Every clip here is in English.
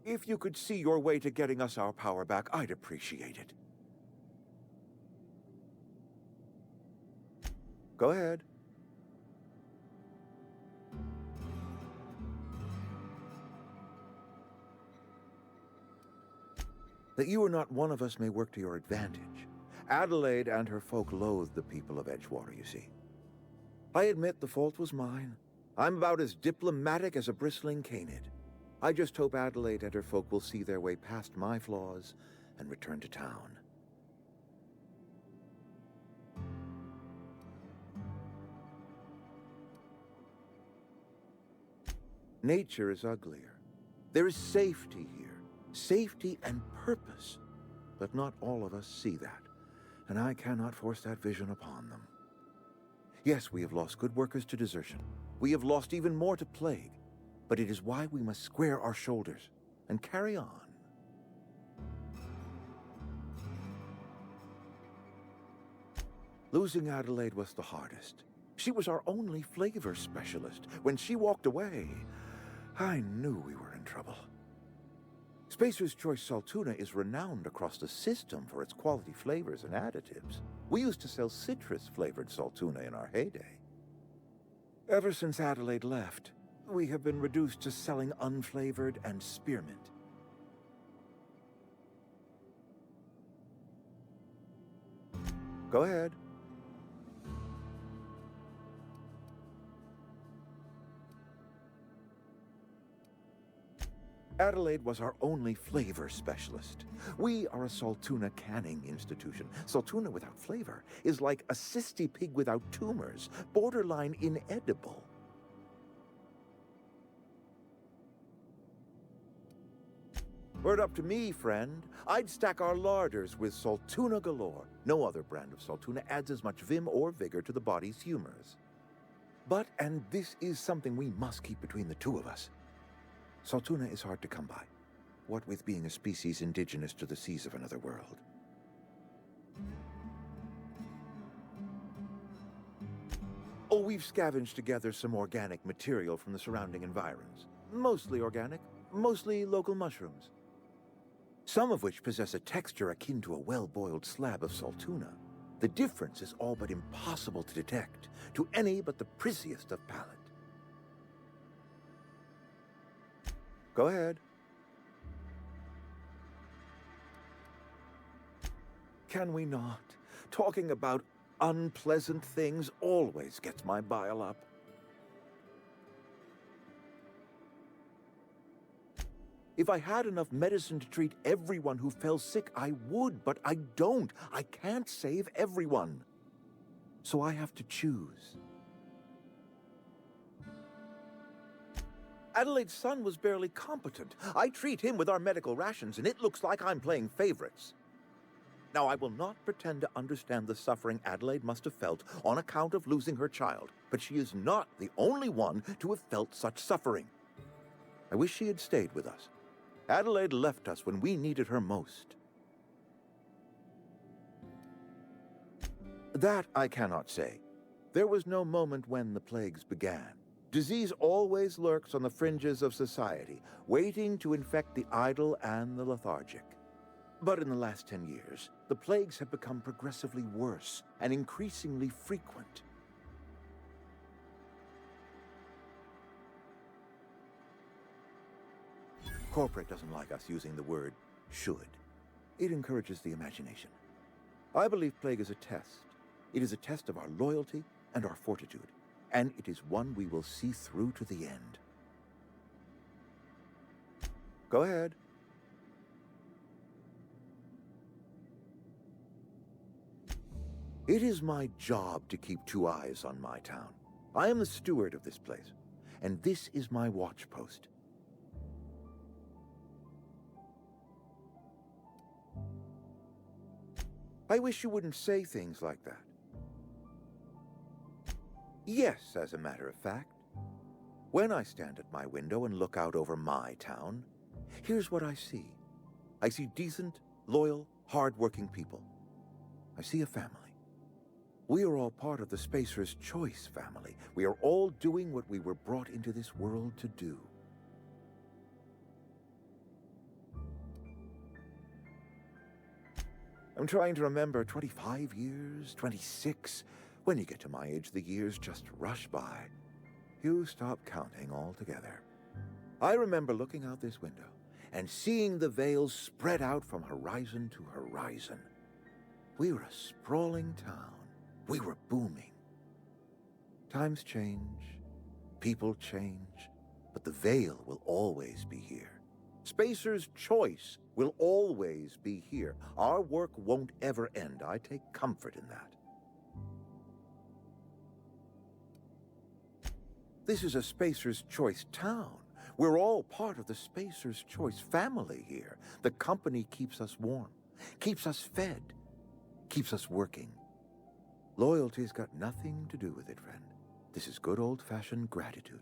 If you could see your way to getting us our power back, I'd appreciate it. Go ahead. That you are not one of us may work to your advantage. Adelaide and her folk loathe the people of Edgewater, you see. I admit the fault was mine. I'm about as diplomatic as a bristling canid. I just hope Adelaide and her folk will see their way past my flaws and return to town. Nature is uglier. There is safety here. Safety and purpose. But not all of us see that, and I cannot force that vision upon them. Yes, we have lost good workers to desertion. We have lost even more to plague. But it is why we must square our shoulders and carry on. Losing Adelaide was the hardest. She was our only flavor specialist. When she walked away, I knew we were in trouble. Spacer's Choice Salt Tuna is renowned across the system for its quality flavors and additives. We used to sell citrus-flavored salt tuna in our heyday. Ever since Adelaide left, we have been reduced to selling unflavored and spearmint. Go ahead. Adelaide was our only flavor specialist. We are a Saltuna canning institution. Saltuna without flavor is like a cysty pig without tumors, borderline inedible. Were it up to me, friend, I'd stack our larders with Saltuna galore. No other brand of Saltuna adds as much vim or vigor to the body's humors. But, and this is something we must keep between the two of us, Saltuna is hard to come by, what with being a species indigenous to the seas of another world. Oh, we've scavenged together some organic material from the surrounding environs. Mostly organic, mostly local mushrooms. Some of which possess a texture akin to a well-boiled slab of Saltuna. The difference is all but impossible to detect to any but the prissiest of palate. Go ahead. Can we not? Talking about unpleasant things always gets my bile up. If I had enough medicine to treat everyone who fell sick, I would, but I don't. I can't save everyone. So I have to choose. Adelaide's son was barely competent. I treat him with our medical rations, and it looks like I'm playing favorites. Now, I will not pretend to understand the suffering Adelaide must have felt on account of losing her child, but she is not the only one to have felt such suffering. I wish she had stayed with us. Adelaide left us when we needed her most. That I cannot say. There was no moment when the plagues began. Disease always lurks on the fringes of society, waiting to infect the idle and the lethargic. But in the last 10 years, the plagues have become progressively worse and increasingly frequent. Corporate doesn't like us using the word should. It encourages the imagination. I believe plague is a test. It is a test of our loyalty and our fortitude. And it is one we will see through to the end. Go ahead. It is my job to keep 2 eyes on my town. I am the steward of this place, and this is my watch post. I wish you wouldn't say things like that. Yes, as a matter of fact. When I stand at my window and look out over my town, here's what I see. I see decent, loyal, hard-working people. I see a family. We are all part of the Spacer's Choice family. We are all doing what we were brought into this world to do. I'm trying to remember 25 years, 26. When you get to my age, the years just rush by. You stop counting altogether. I remember looking out this window and seeing the veils spread out from horizon to horizon. We were a sprawling town. We were booming. Times change, people change, but the veil will always be here. Spacer's choice will always be here. Our work won't ever end. I take comfort in that. This is a Spacer's Choice town. We're all part of the Spacer's Choice family here. The company keeps us warm, keeps us fed, keeps us working. Loyalty's got nothing to do with it, friend. This is good old-fashioned gratitude.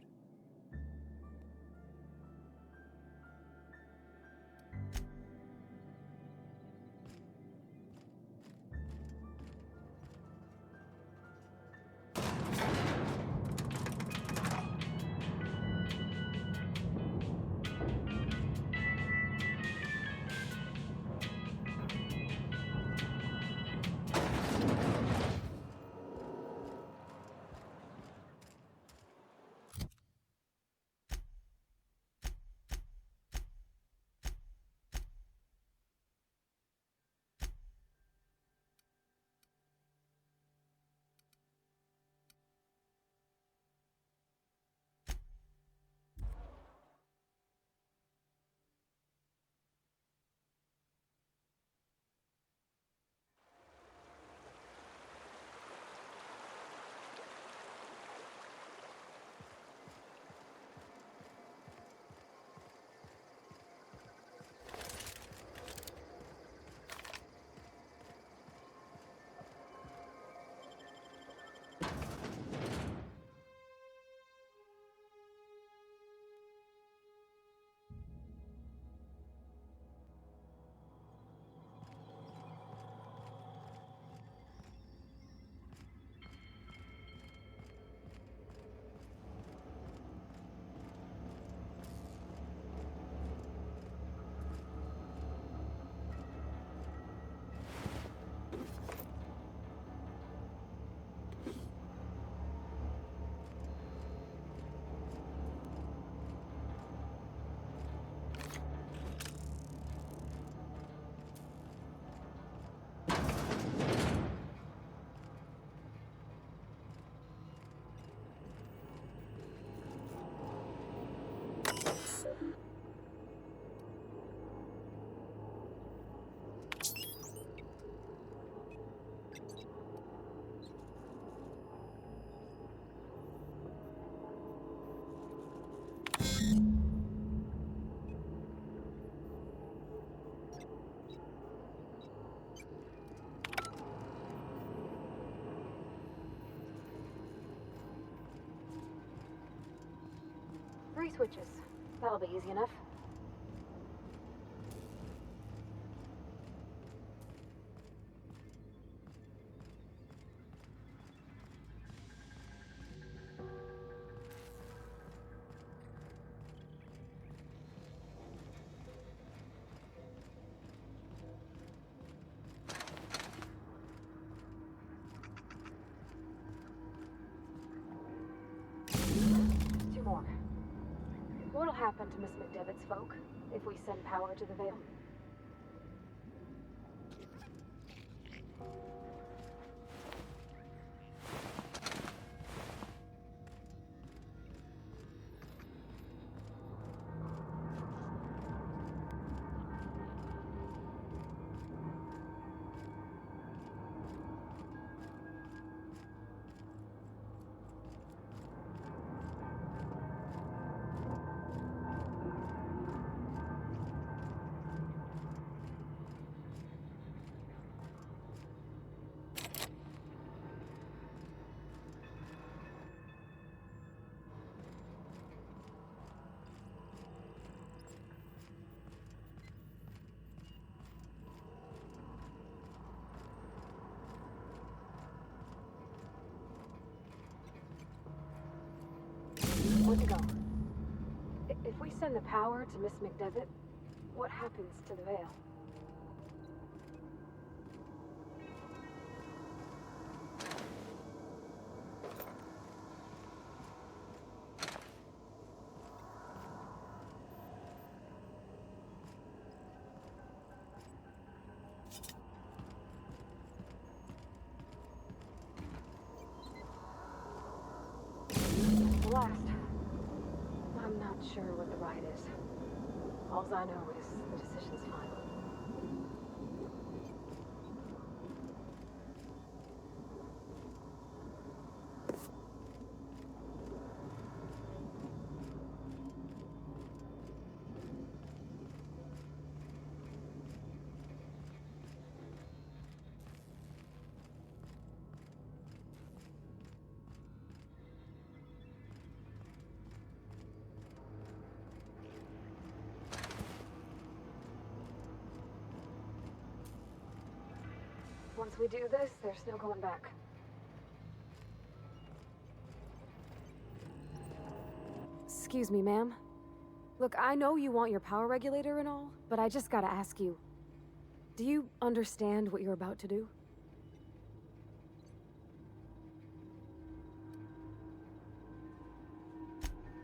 Three switches. That'll be easy enough. Two more. What'll happen to Miss McDevitt's folk if we send power to the Veil? Where'd you go? If we send the power to Miss McDevitt, what happens to the Veil? blast. I'm not sure what the ride is. All I know is the decision's final. Once we do this, there's no going back. Excuse me, ma'am. Look, I know you want your power regulator and all, but I just gotta ask you. Do you understand what you're about to do?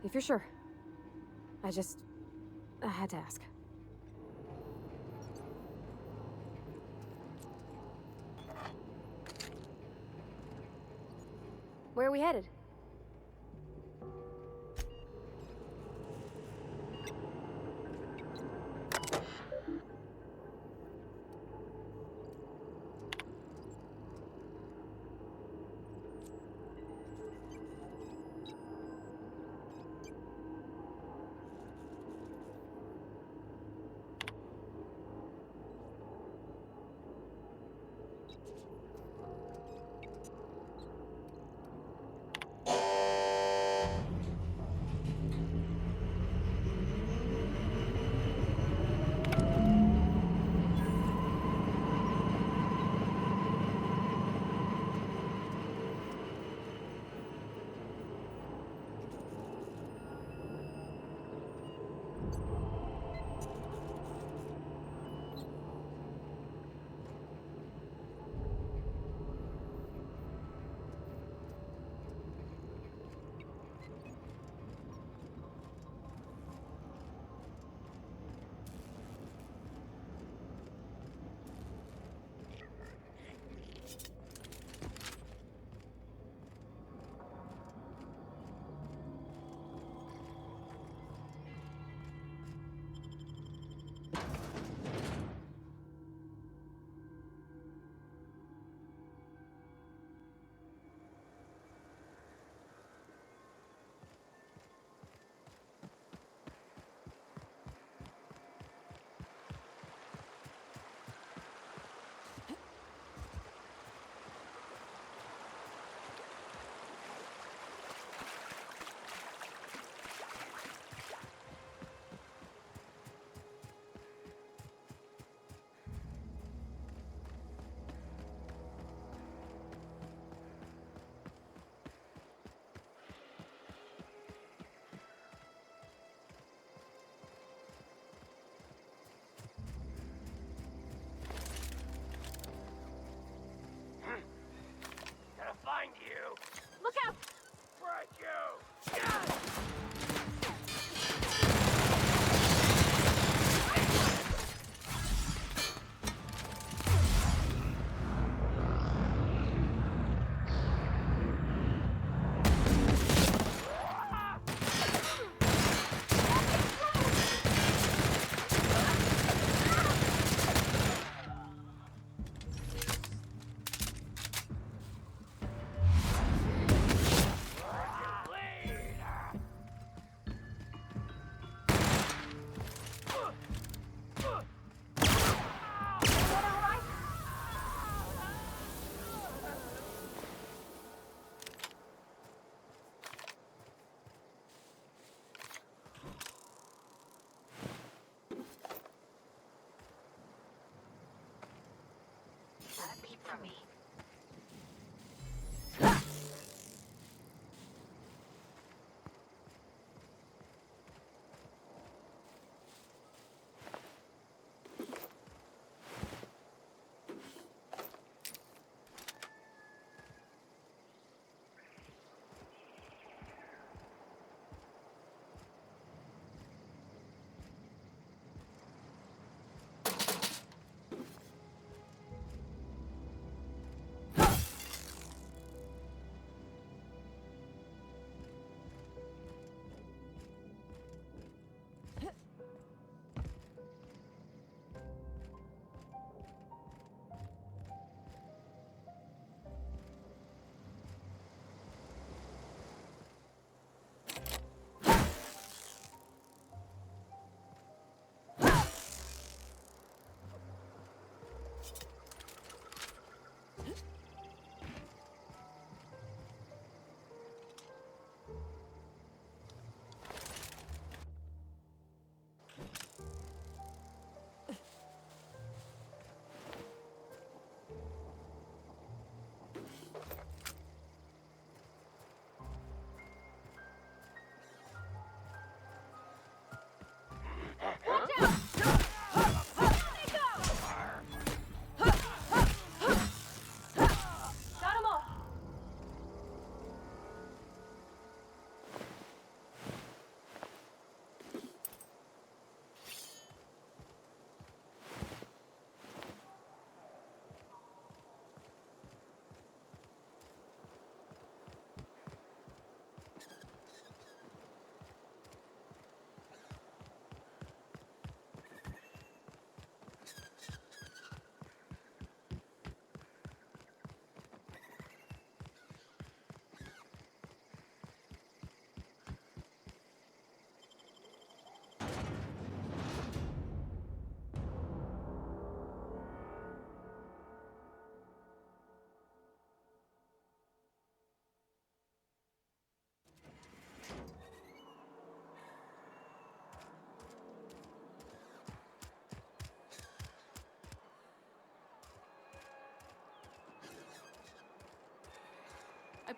If you're sure. I had to ask. Where are we headed?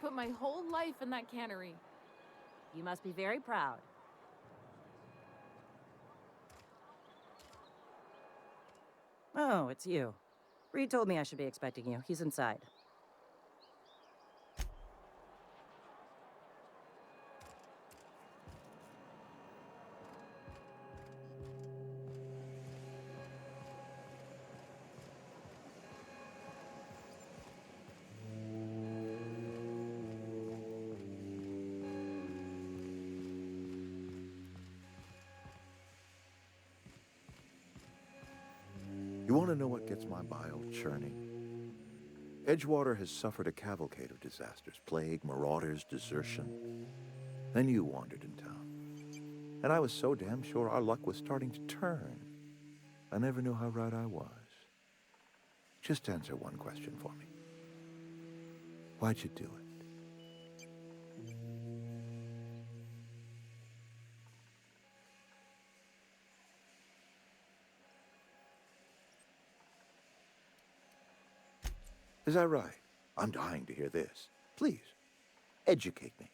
put my whole life in that cannery. You must be very proud. Oh, it's you. Reed told me I should be expecting you. He's inside. You want to know what gets my bile churning? Edgewater has suffered a cavalcade of disasters: plague, marauders, desertion. Then you wandered in town. And I was so damn sure our luck was starting to turn. I never knew how right I was. Just answer one question for me. Why'd you do it? Is that right? I'm dying to hear this. Please, educate me.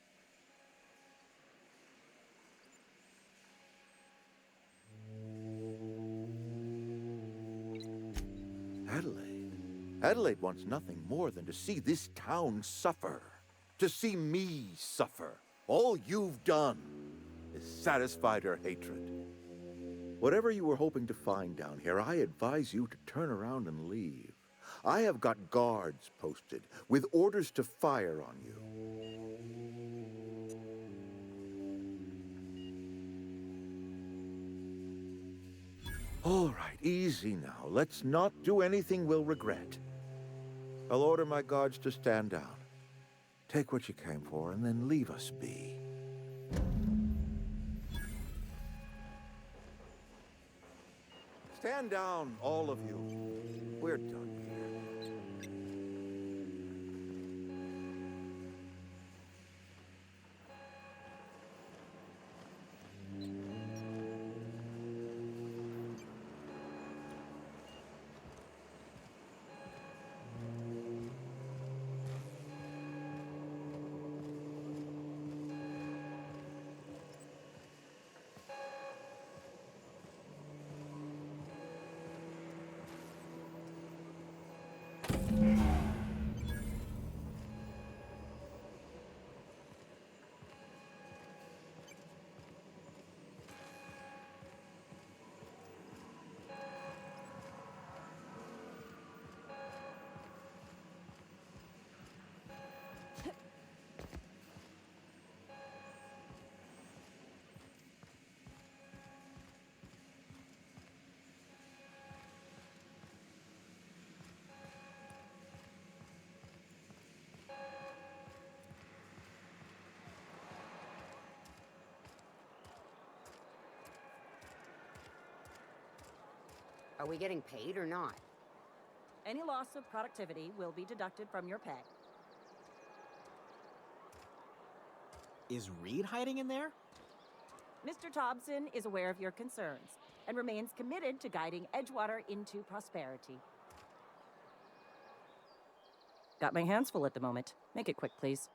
Adelaide. Adelaide wants nothing more than to see this town suffer. To see me suffer. All you've done is satisfied her hatred. Whatever you were hoping to find down here, I advise you to turn around and leave. I have got guards posted with orders to fire on you. All right, easy now. Let's not do anything we'll regret. I'll order my guards to stand down. Take what you came for and then leave us be. Stand down, all of you. We're done here. Are we getting paid or not? Any loss of productivity will be deducted from your pay. Is Reed hiding in there? Mr. Thompson is aware of your concerns and remains committed to guiding Edgewater into prosperity. Got my hands full at the moment. Make it quick, please.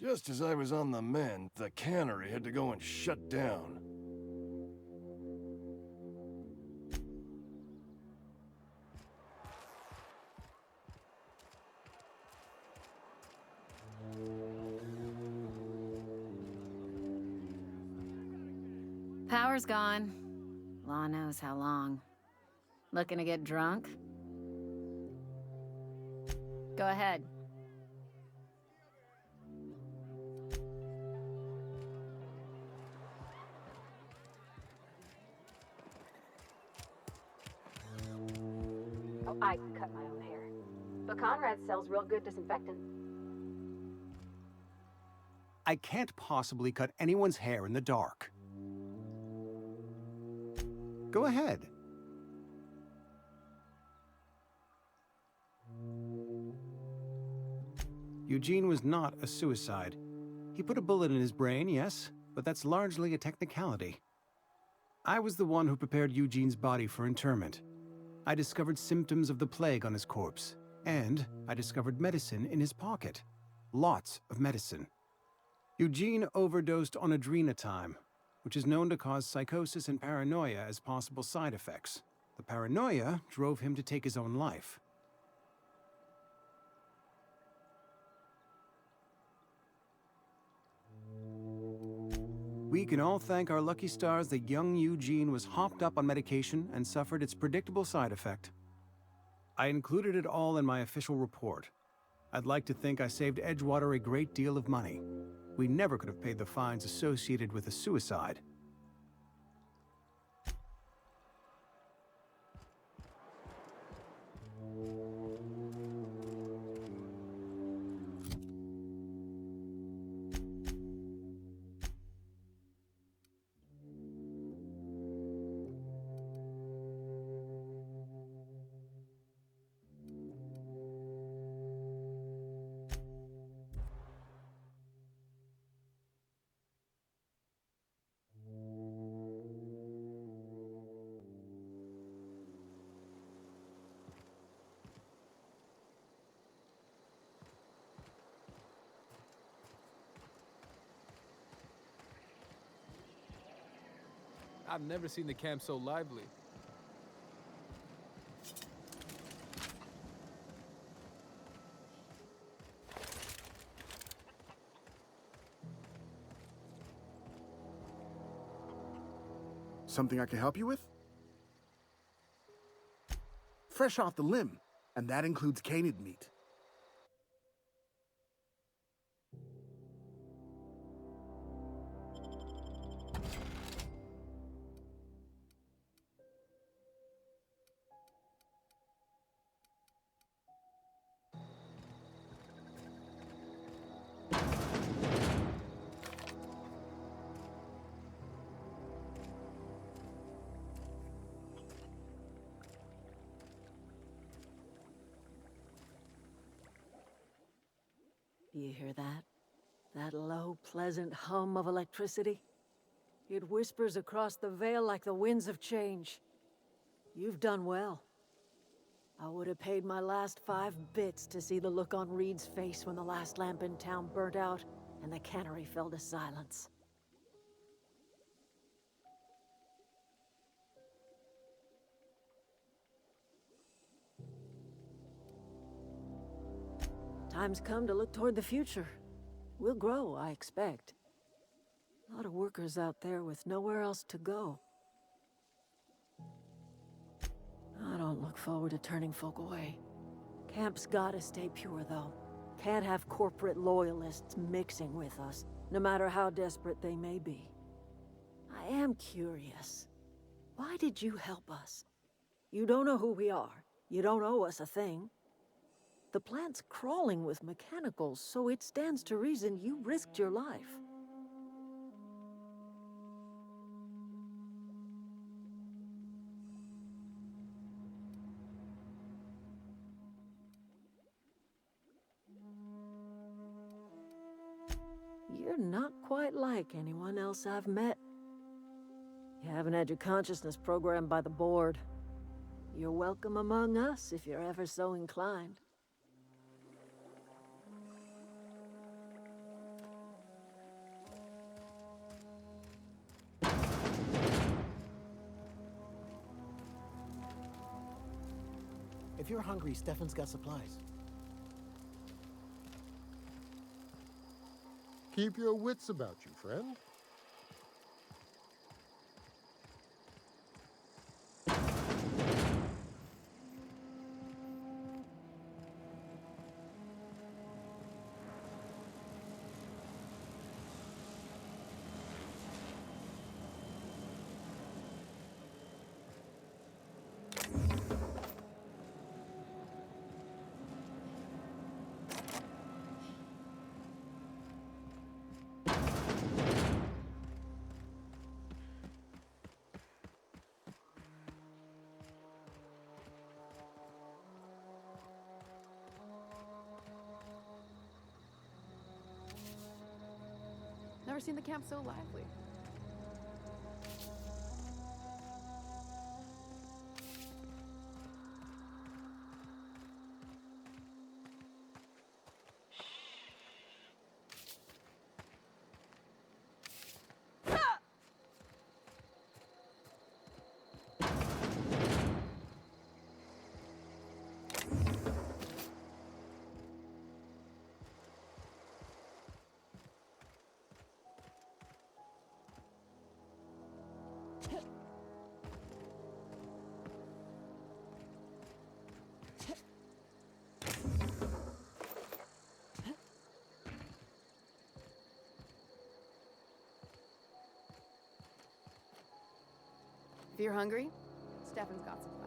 Just as I was on the mend, the cannery had to go and shut down. Power's gone. Law knows how long. Looking to get drunk? Go ahead. Oh, I can cut my own hair. But Conrad sells real good disinfectant. I can't possibly cut anyone's hair in the dark. Go ahead. Eugene was not a suicide. He put a bullet in his brain, yes, but that's largely a technicality. I was the one who prepared Eugene's body for interment. I discovered symptoms of the plague on his corpse, and I discovered medicine in his pocket. Lots of medicine. Eugene overdosed on adrenatime, which is known to cause psychosis and paranoia as possible side effects. The paranoia drove him to take his own life. We can all thank our lucky stars that young Eugene was hopped up on medication and suffered its predictable side effect. I included it all in my official report. I'd like to think I saved Edgewater a great deal of money. We never could have paid the fines associated with a suicide. I've never seen the camp so lively. Something I can help you with? Fresh off the limb, and that includes canid meat. Do you hear that? That low, pleasant hum of electricity? It whispers across the Vale like the winds of change. You've done well. I would have paid my last 5 bits to see the look on Reed's face when the last lamp in town burnt out and the cannery fell to silence. Time's come to look toward the future. We'll grow, I expect. A lot of workers out there with nowhere else to go. I don't look forward to turning folk away. Camp's gotta stay pure, though. Can't have corporate loyalists mixing with us, no matter how desperate they may be. I am curious. Why did you help us? You don't know who we are. You don't owe us a thing. The plant's crawling with mechanicals, so it stands to reason you risked your life. You're not quite like anyone else I've met. You haven't had your consciousness programmed by the board. You're welcome among us if you're ever so inclined. If you're hungry, Stefan's got supplies. Keep your wits about you, friend. Never seen the camp so lively. If you're hungry, Stefan's got supplies.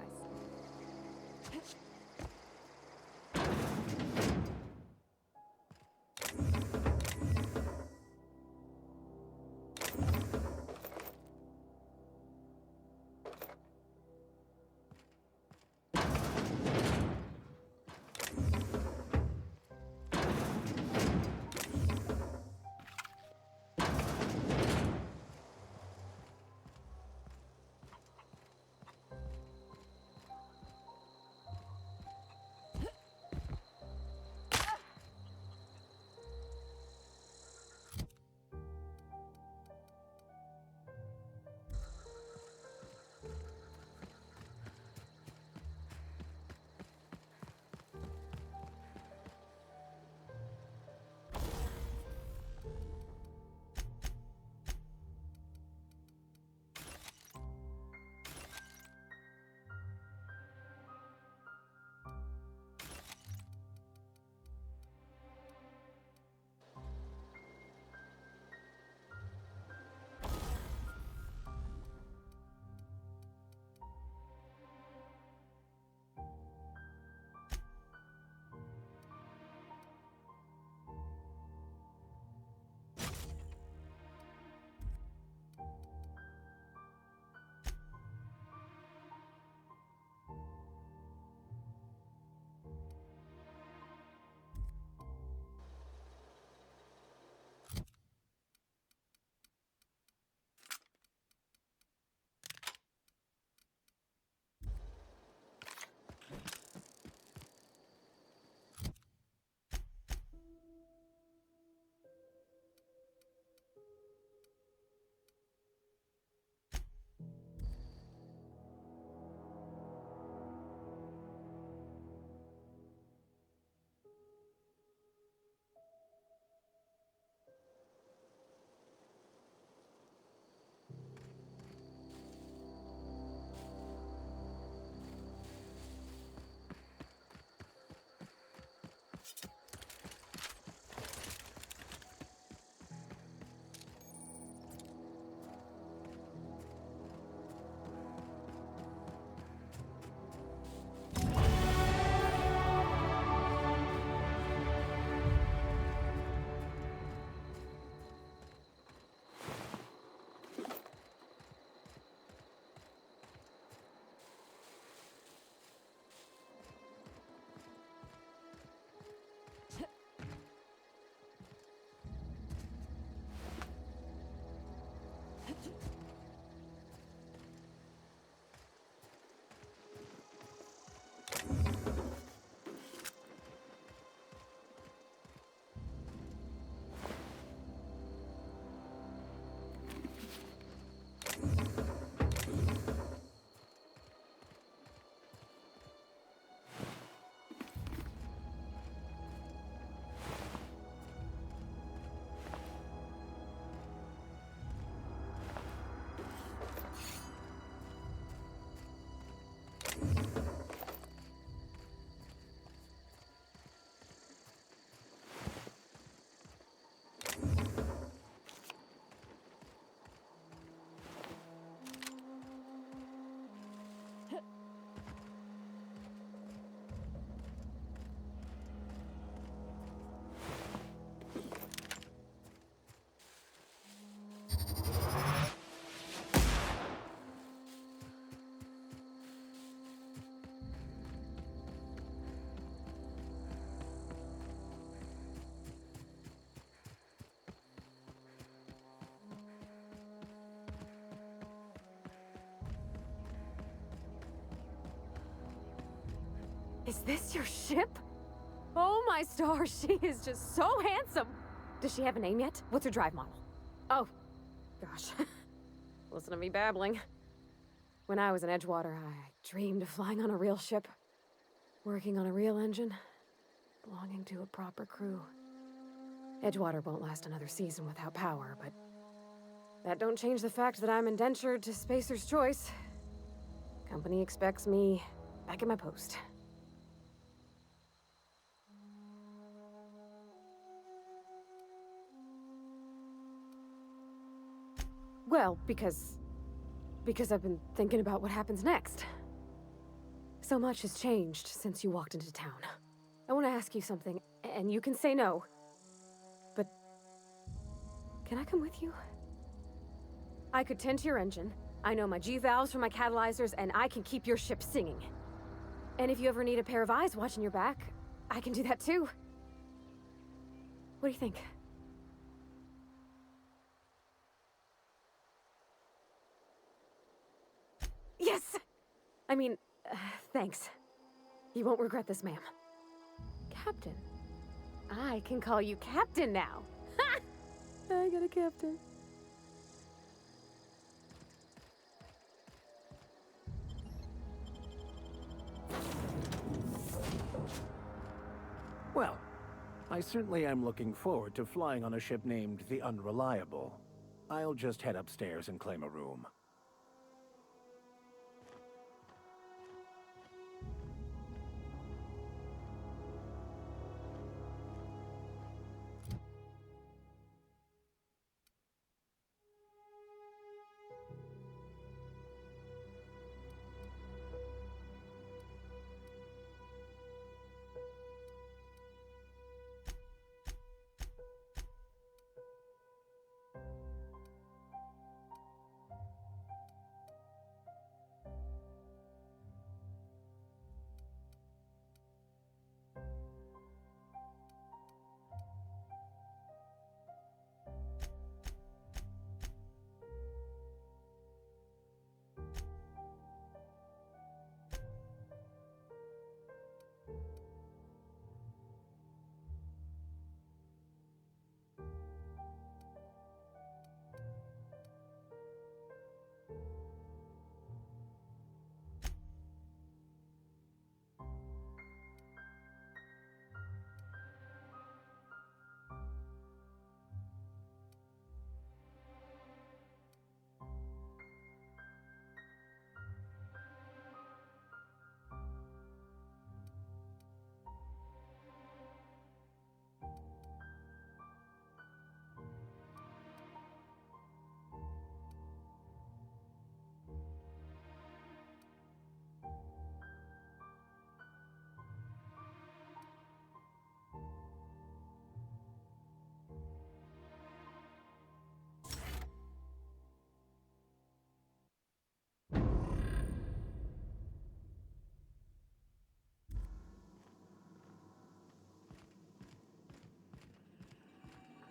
Is this your ship? Oh my stars, she is just so handsome! Does she have a name yet? What's her drive model? Oh, gosh. Listen to me babbling. When I was in Edgewater, I dreamed of flying on a real ship, working on a real engine, belonging to a proper crew. Edgewater won't last another season without power, but that don't change the fact that I'm indentured to Spacer's Choice. Company expects me back at my post. Well, because I've been thinking about what happens next. So much has changed since you walked into town. I want to ask you something, and you can say no. But can I come with you? I could tend to your engine. I know my G-valves for my catalyzers, and I can keep your ship singing. And if you ever need a pair of eyes watching your back, I can do that too. What do you think? Yes! I mean, thanks. You won't regret this, ma'am. Captain. I can call you Captain now. Ha! I got a captain. Well, I certainly am looking forward to flying on a ship named the Unreliable. I'll just head upstairs and claim a room.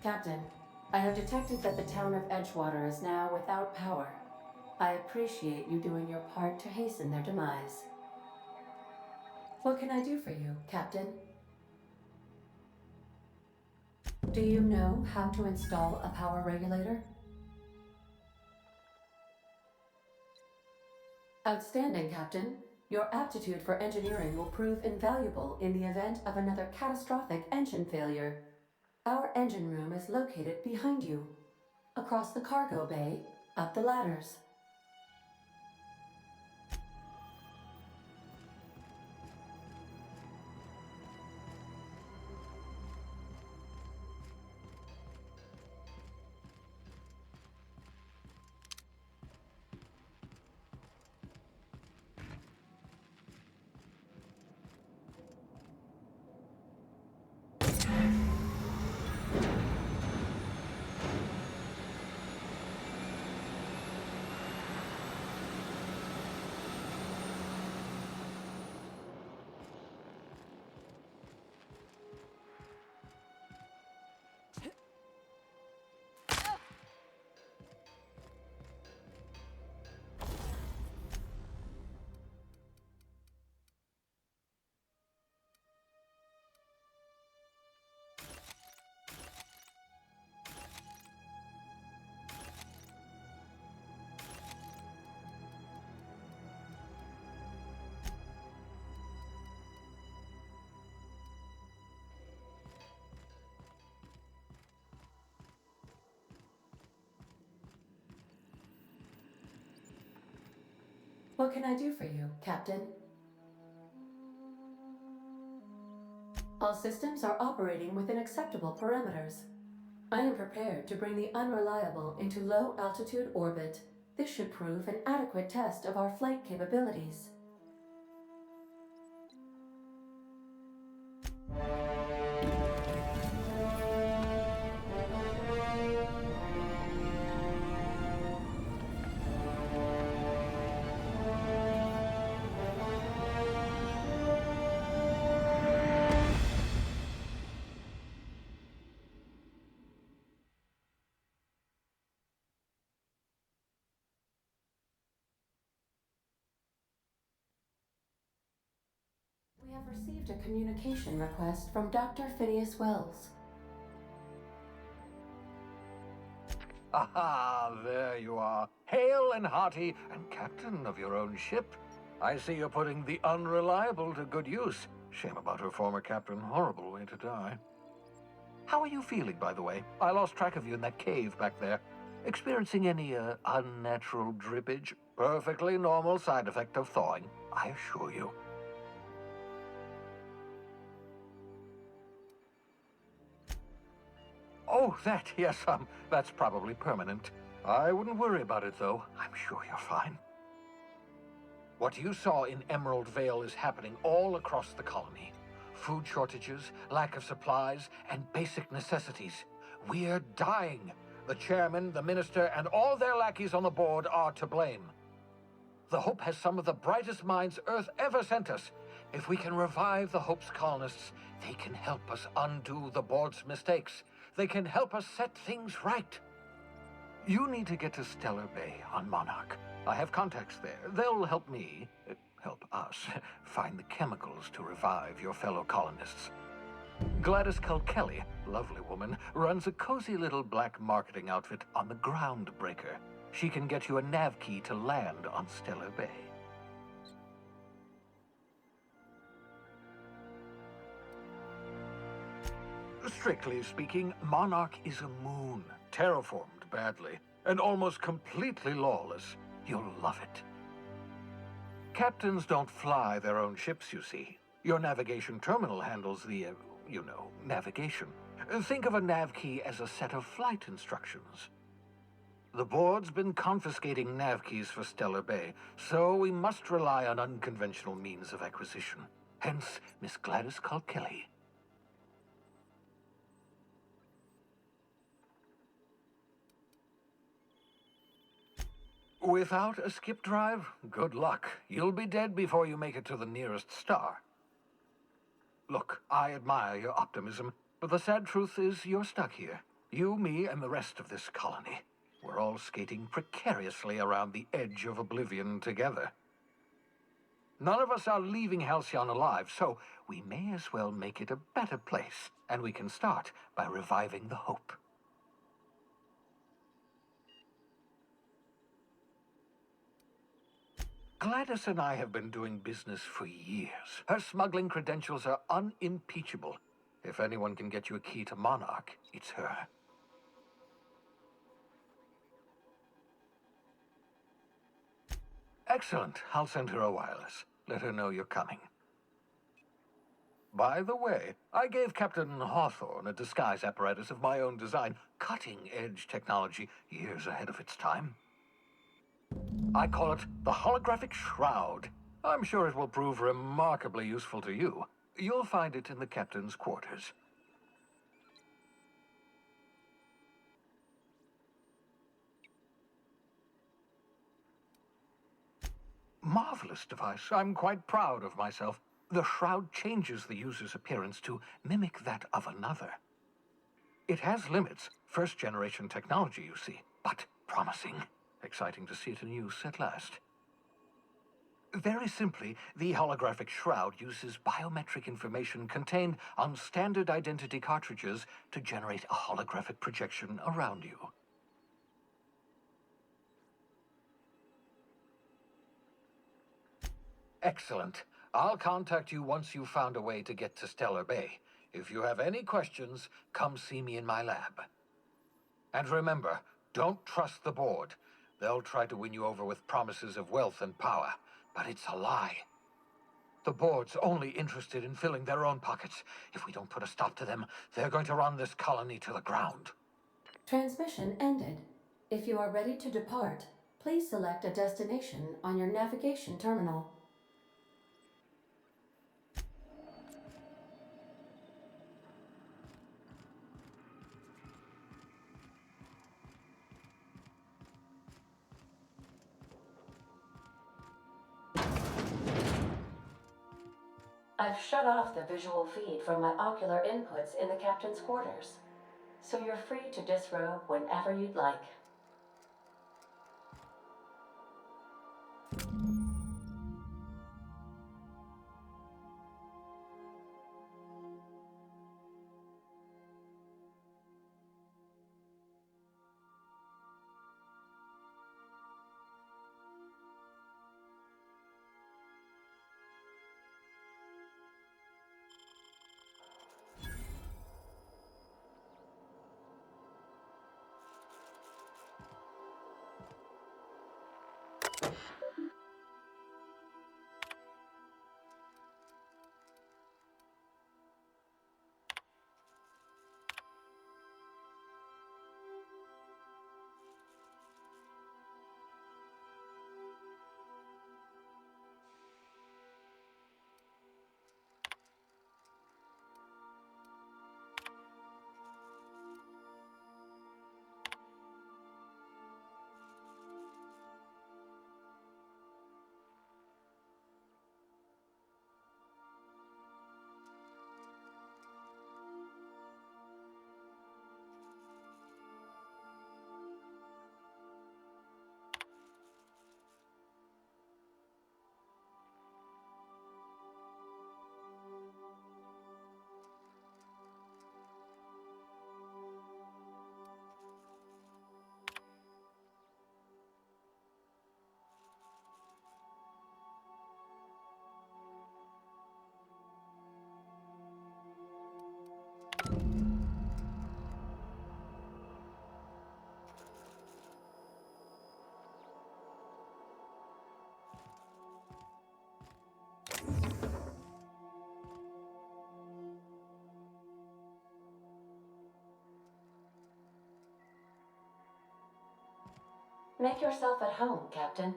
Captain, I have detected that the town of Edgewater is now without power. I appreciate you doing your part to hasten their demise. What can I do for you, Captain? Do you know how to install a power regulator? Outstanding, Captain. Your aptitude for engineering will prove invaluable in the event of another catastrophic engine failure. Our engine room is located behind you. Across the cargo bay, up the ladders. What can I do for you, Captain? All systems are operating within acceptable parameters. I am prepared to bring the unreliable into low-altitude orbit. This should prove an adequate test of our flight capabilities. We have received a communication request from Dr. Phineas Wells. Aha, there you are. Hale and hearty, and captain of your own ship. I see you're putting the unreliable to good use. Shame about her former captain. Horrible way to die. How are you feeling, by the way? I lost track of you in that cave back there. Experiencing any, unnatural drippage? Perfectly normal side effect of thawing, I assure you. Oh, yes, that's probably permanent. I wouldn't worry about it, though. I'm sure you're fine. What you saw in Emerald Vale is happening all across the colony. Food shortages, lack of supplies, and basic necessities. We're dying. The chairman, the minister, and all their lackeys on the board are to blame. The Hope has some of the brightest minds Earth ever sent us. If we can revive the Hope's colonists, they can help us undo the board's mistakes. They can help us set things right. You need to get to Stellar Bay on Monarch. I have contacts there. They'll help me, help us, find the chemicals to revive your fellow colonists. Gladys Kelly, lovely woman, runs a cozy little black marketing outfit on the Groundbreaker. She can get you a nav key to land on Stellar Bay. Strictly speaking, Monarch is a moon, terraformed badly, and almost completely lawless. You'll love it. Captains don't fly their own ships, you see. Your navigation terminal handles the, navigation. Think of a nav key as a set of flight instructions. The board's been confiscating nav keys for Stellar Bay, so we must rely on unconventional means of acquisition. Hence, Miss Gladys Kelly. Without a skip drive, good luck. You'll be dead before you make it to the nearest star. Look, I admire your optimism, but the sad truth is you're stuck here. You, me, and the rest of this colony. We're all skating precariously around the edge of oblivion together. None of us are leaving Halcyon alive, so we may as well make it a better place, and we can start by reviving the Hope. Gladys and I have been doing business for years. Her smuggling credentials are unimpeachable. If anyone can get you a key to Monarch, it's her. Excellent. I'll send her a wireless. Let her know you're coming. By the way, I gave Captain Hawthorne a disguise apparatus of my own design, cutting-edge technology, years ahead of its time. I call it the holographic shroud. I'm sure it will prove remarkably useful to you. You'll find it in the captain's quarters. Marvelous device. I'm quite proud of myself. The shroud changes the user's appearance to mimic that of another. It has limits. First-generation technology, you see, but promising. Exciting to see it in use at last. Very simply, the holographic shroud uses biometric information contained on standard identity cartridges to generate a holographic projection around you. Excellent. I'll contact you once you've found a way to get to Stellar Bay. If you have any questions, come see me in my lab. And remember, don't trust the board. They'll try to win you over with promises of wealth and power. But it's a lie. The board's only interested in filling their own pockets. If we don't put a stop to them, they're going to run this colony to the ground. Transmission ended. If you are ready to depart, please select a destination on your navigation terminal. I've shut off the visual feed from my ocular inputs in the captain's quarters, so you're free to disrobe whenever you'd like. Make yourself at home, Captain.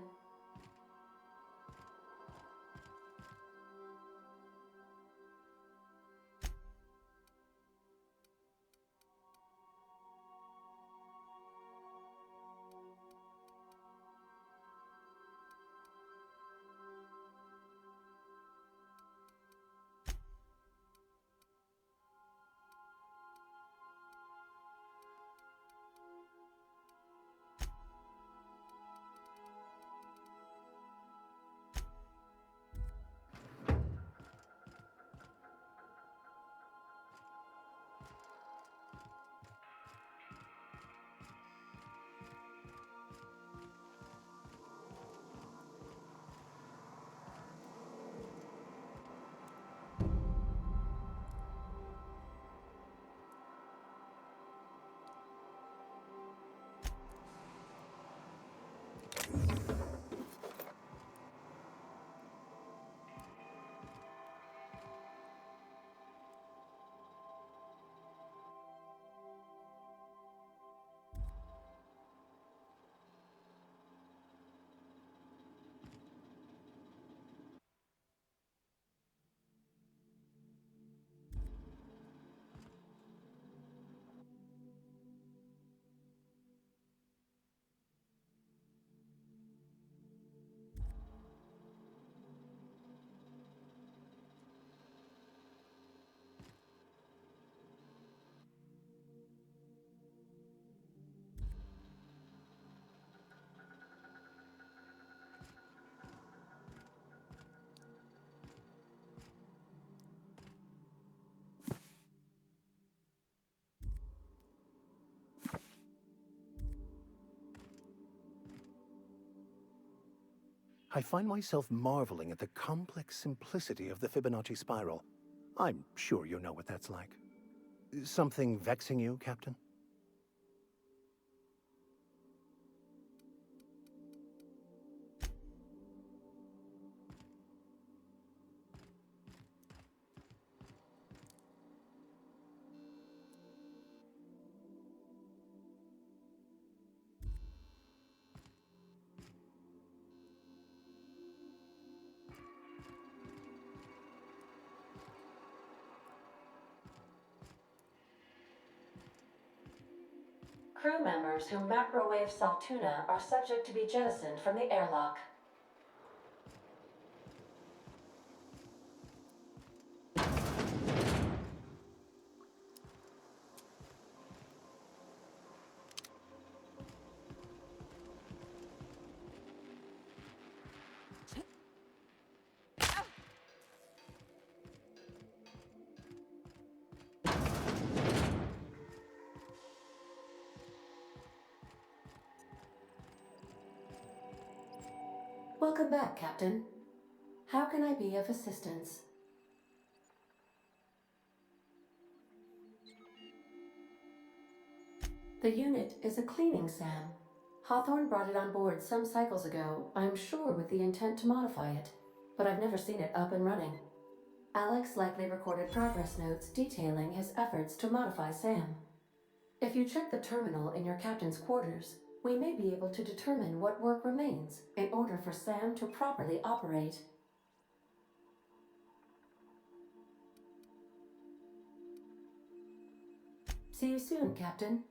I find myself marveling at the complex simplicity of the Fibonacci spiral. I'm sure you know what that's like. Something vexing you, Captain? Crew members who macrowave Saltuna are subject to be jettisoned from the airlock. Welcome back, Captain. How can I be of assistance? The unit is a cleaning SAM. Hawthorne brought it on board some cycles ago, I'm sure with the intent to modify it, but I've never seen it up and running. Alex likely recorded progress notes detailing his efforts to modify SAM. If you check the terminal in your captain's quarters, we may be able to determine what work remains in order for SAM to properly operate. See you soon, Captain.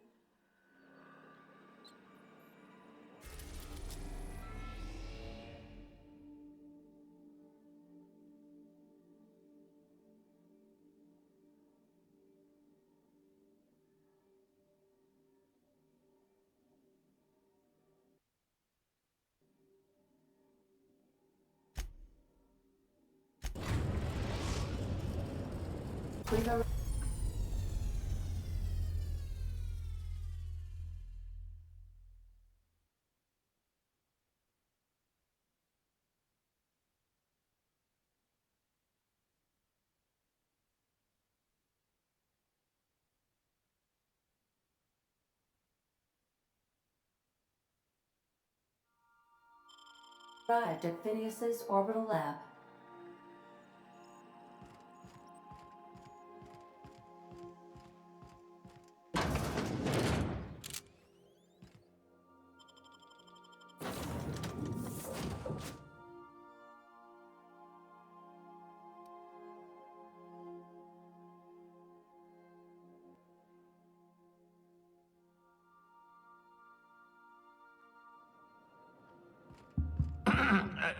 We've arrived. Arrived at Phineas's orbital lab.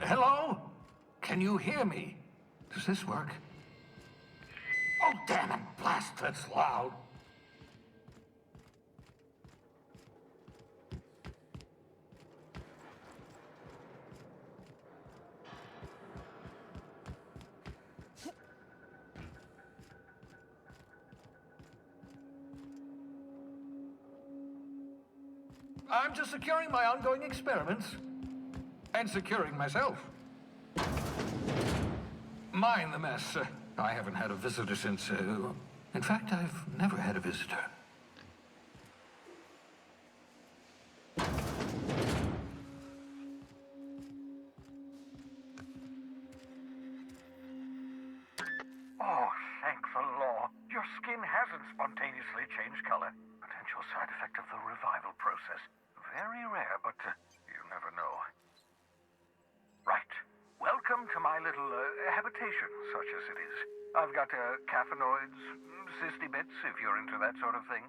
Hello? Can you hear me? Does this work? Oh, damn it! Blast, that's loud. I'm just securing my ongoing experiments. And securing myself. Mind the mess. I haven't had a visitor since, in fact, I've never had a visitor. Oh, thank the law. Your skin hasn't spontaneously changed color. Potential side effect of the revival process. Very rare, but you never know. Right. Welcome to my little habitation, such as it is. I've got caffeinoids, cysty bits, if you're into that sort of thing.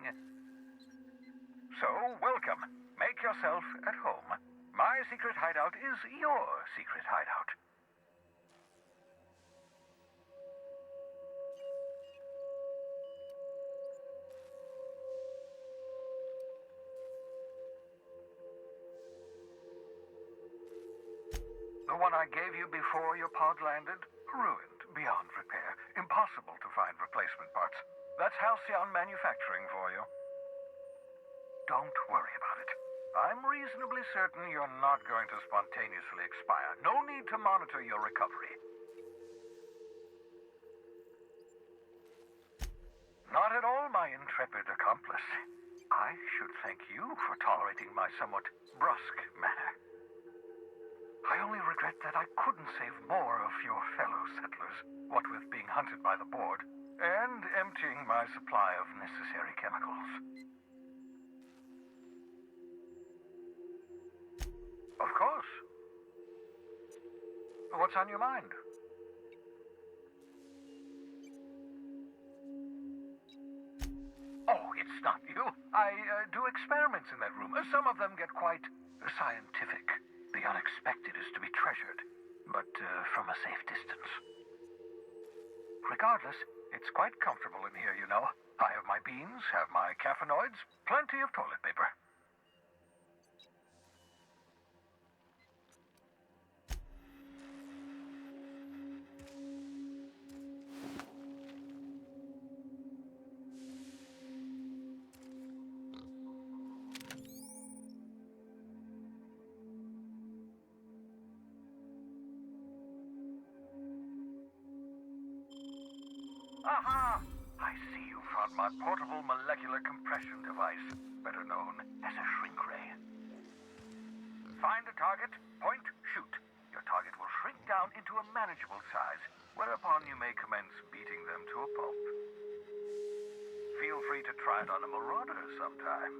So, welcome. Make yourself at home. My secret hideout is your secret hideout. The one I gave you before your pod landed? Ruined, beyond repair. Impossible to find replacement parts. That's Halcyon Manufacturing for you. Don't worry about it. I'm reasonably certain you're not going to spontaneously expire. No need to monitor your recovery. Not at all, my intrepid accomplice. I should thank you for tolerating my somewhat brusque manner. I only regret that I couldn't save more of your fellow settlers, what with being hunted by the board, and emptying my supply of necessary chemicals. Of course. What's on your mind? Oh, it's not you. I do experiments in that room. Some of them get quite scientific. The unexpected is to be treasured, but from a safe distance. Regardless, it's quite comfortable in here, you know. I have my beans, have my caffeinoids, plenty of toilet paper. Aha! I see you found my portable molecular compression device, better known as a shrink ray. Find a target, point, shoot. Your target will shrink down into a manageable size, whereupon you may commence beating them to a pulp. Feel free to try it on a marauder sometime.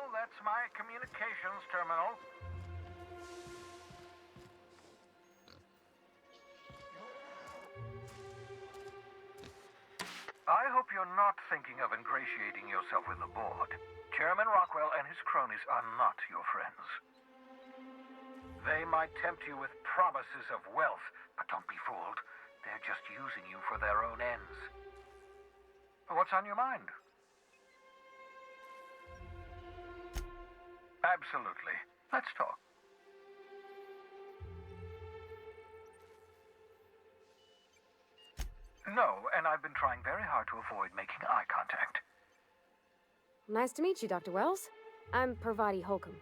That's my communications terminal. I hope you're not thinking of ingratiating yourself with the board. Chairman Rockwell and his cronies are not your friends. They might tempt you with promises of wealth, but don't be fooled. They're just using you for their own ends. What's on your mind? Absolutely. Let's talk. No, and I've been trying very hard to avoid making eye contact. Nice to meet you, Dr. Wells. I'm Parvati Holcomb.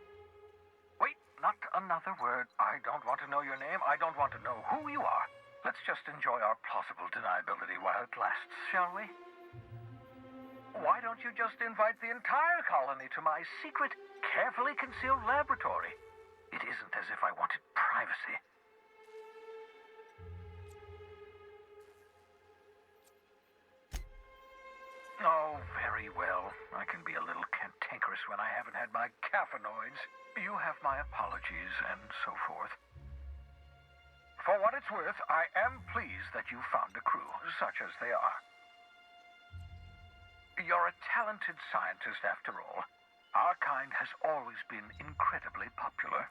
Wait, not another word. I don't want to know your name. I don't want to know who you are. Let's just enjoy our plausible deniability while it lasts, shall we? Why don't you just invite the entire colony to my secret, carefully concealed laboratory? It isn't as if I wanted privacy. Oh, very well. I can be a little cantankerous when I haven't had my caffeinoids. You have my apologies and so forth. For what it's worth, I am pleased that you found a crew, such as they are. You're a talented scientist after all. Our kind has always been incredibly popular.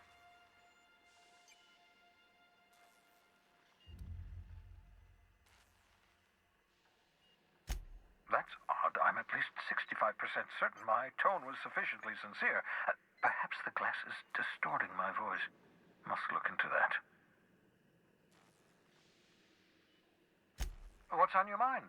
That's odd. I'm at least 65% certain my tone was sufficiently sincere. Perhaps the glass is distorting my voice. Must look into that. What's on your mind?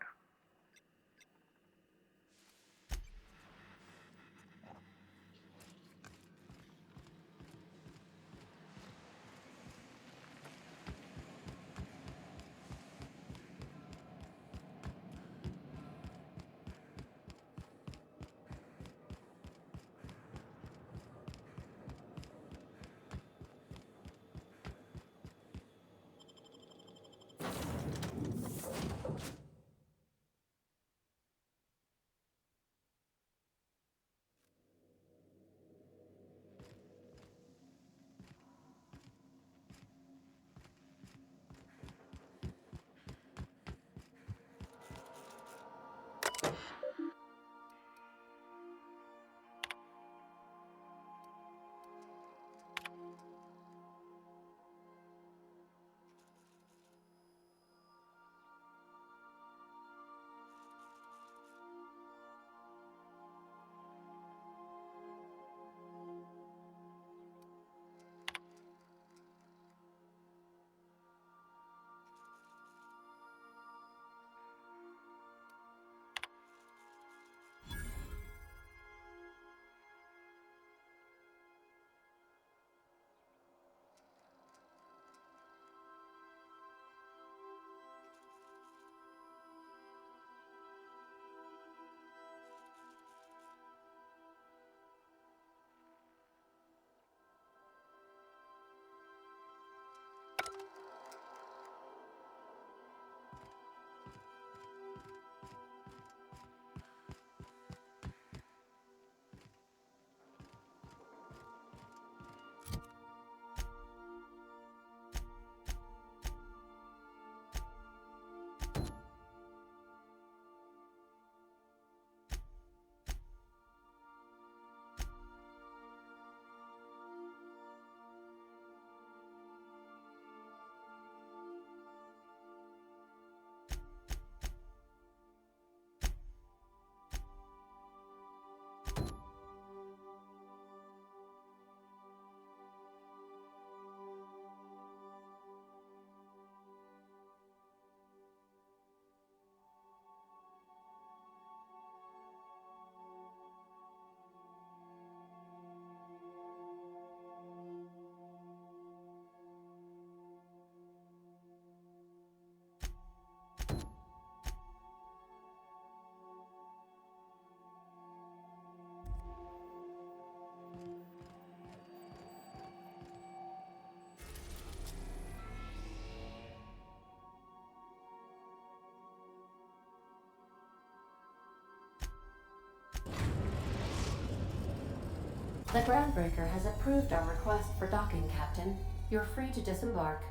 The Groundbreaker has approved our request for docking, Captain. You're free to disembark.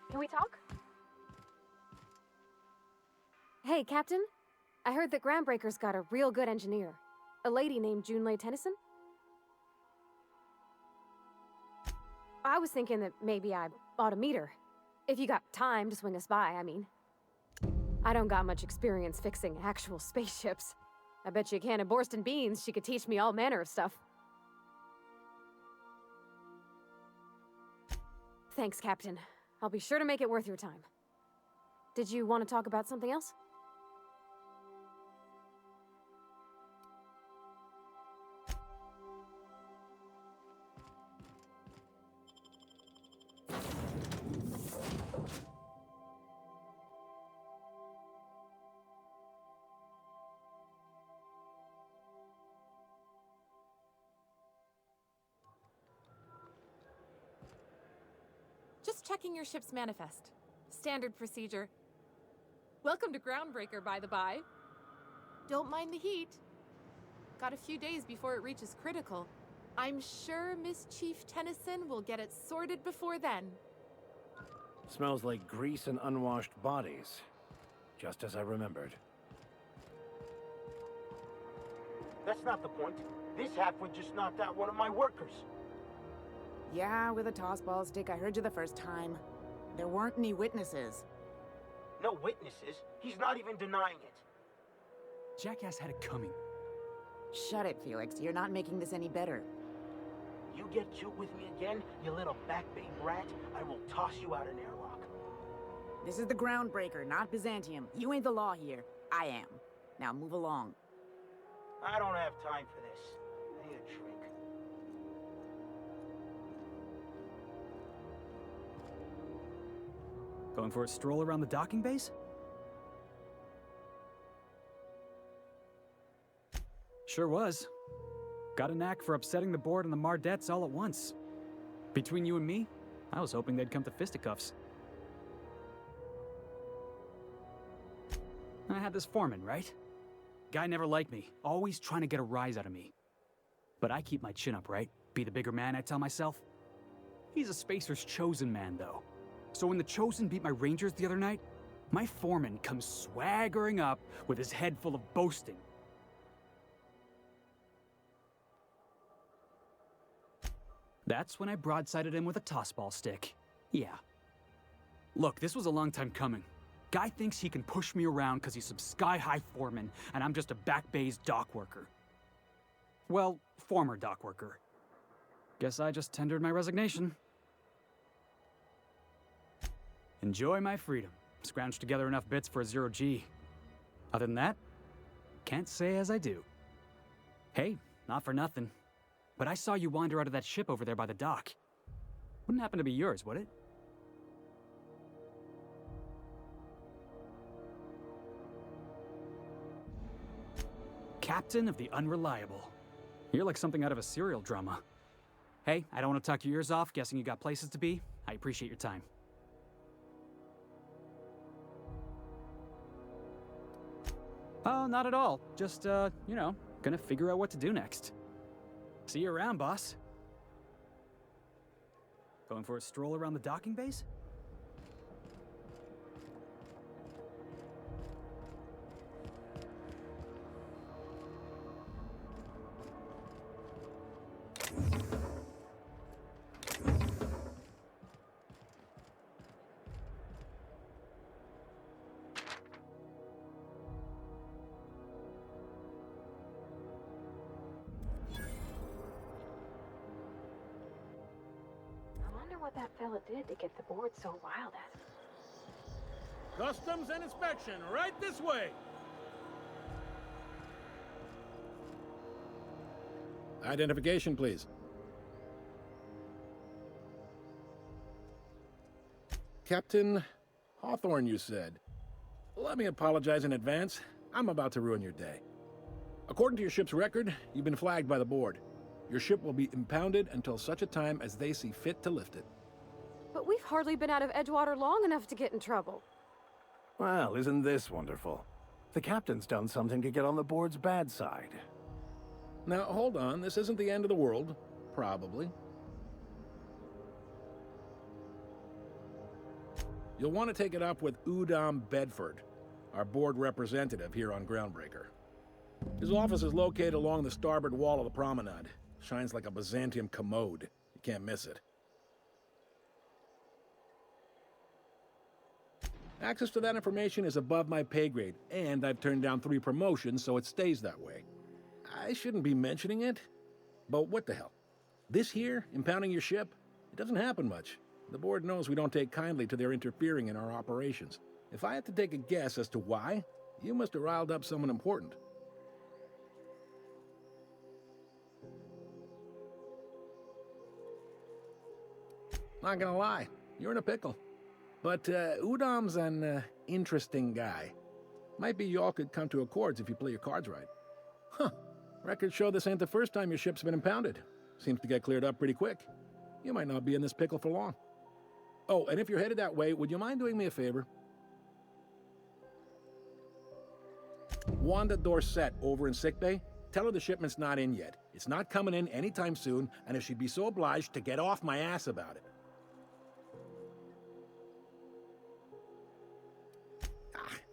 Can we talk? Hey, Captain. I heard that Groundbreaker's got a real good engineer. A lady named Junlei Tennyson. I was thinking that maybe I ought to meet her. If you got time to swing us by, I mean. I don't got much experience fixing actual spaceships. I bet you a can of Borston beans she could teach me all manner of stuff. Thanks, Captain. I'll be sure to make it worth your time. Did you want to talk about something else? Just checking your ship's manifest. Standard procedure. Welcome to Groundbreaker, by the by. Don't mind the heat. Got a few days before it reaches critical. I'm sure Miss Chief Tennyson will get it sorted before then. Smells like grease and unwashed bodies. Just as I remembered. That's not the point. This halfwit just knocked out one of my workers. Yeah, with a tossball stick. I heard you the first time. There weren't any witnesses. No witnesses? He's not even denying it. Jackass had it coming. Shut it, Felix. You're not making this any better. You get cute with me again, you little backbait brat, I will toss you out an airlock. This is the Groundbreaker, not Byzantium. You ain't the law here. I am. Now move along. I don't have time for this. I need a drink. Going for a stroll around the docking base? Sure was. Got a knack for upsetting the board and the Mardettes all at once. Between you and me, I was hoping they'd come to fisticuffs. I had this foreman, right? Guy never liked me, always trying to get a rise out of me. But I keep my chin up, right? Be the bigger man, I tell myself. He's a Spacer's chosen man, though. So when the Chosen beat my Rangers the other night, my foreman comes swaggering up with his head full of boasting. That's when I broadsided him with a tossball stick. Yeah. Look, this was a long time coming. Guy thinks he can push me around because he's some sky-high foreman, and I'm just a back bay's dock worker. Well, former dock worker. Guess I just tendered my resignation. Enjoy my freedom. Scrounged together enough bits for a 0G. Other than that, can't say as I do. Hey, not for nothing. But I saw you wander out of that ship over there by the dock. Wouldn't happen to be yours, would it? Captain of the Unreliable. You're like something out of a serial drama. Hey, I don't want to talk your ears off, guessing you got places to be. I appreciate your time. Oh, not at all. Just, you know, gonna figure out what to do next. See you around, boss. Going for a stroll around the docking base? What that fella did to get the board so wild at him. Customs and inspection, right this way. Identification, please. Captain Hawthorne, you said. Let me apologize in advance. I'm about to ruin your day. According to your ship's record, you've been flagged by the board. Your ship will be impounded until such a time as they see fit to lift it. But we've hardly been out of Edgewater long enough to get in trouble. Well, isn't this wonderful? The captain's done something to get on the board's bad side. Now, hold on. This isn't the end of the world. Probably. You'll want to take it up with Udom Bedford, our board representative here on Groundbreaker. His office is located along the starboard wall of the promenade. Shines like a Byzantium commode. You can't miss it. Access to that information is above my pay grade, and I've turned down 3 promotions, so it stays that way. I shouldn't be mentioning it, but what the hell? This here, impounding your ship, it doesn't happen much. The board knows we don't take kindly to their interfering in our operations. If I had to take a guess as to why, you must have riled up someone important. Not gonna lie, you're in a pickle. But Udom's an interesting guy. Might be y'all could come to accords if you play your cards right. Huh. Records show this ain't the first time your ship's been impounded. Seems to get cleared up pretty quick. You might not be in this pickle for long. Oh, and if you're headed that way, would you mind doing me a favor? Wanda Dorset over in sickbay, tell her the shipment's not in yet. It's not coming in anytime soon, and if she'd be so obliged to get off my ass about it.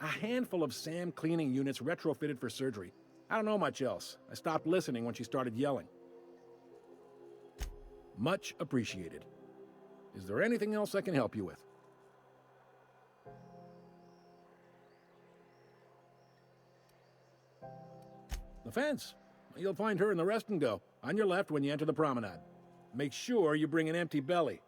A handful of SAM cleaning units retrofitted for surgery. I don't know much else. I stopped listening when she started yelling. Much appreciated. Is there anything else I can help you with? The fence. You'll find her in the rest and go, on your left when you enter the promenade. Make sure you bring an empty belly.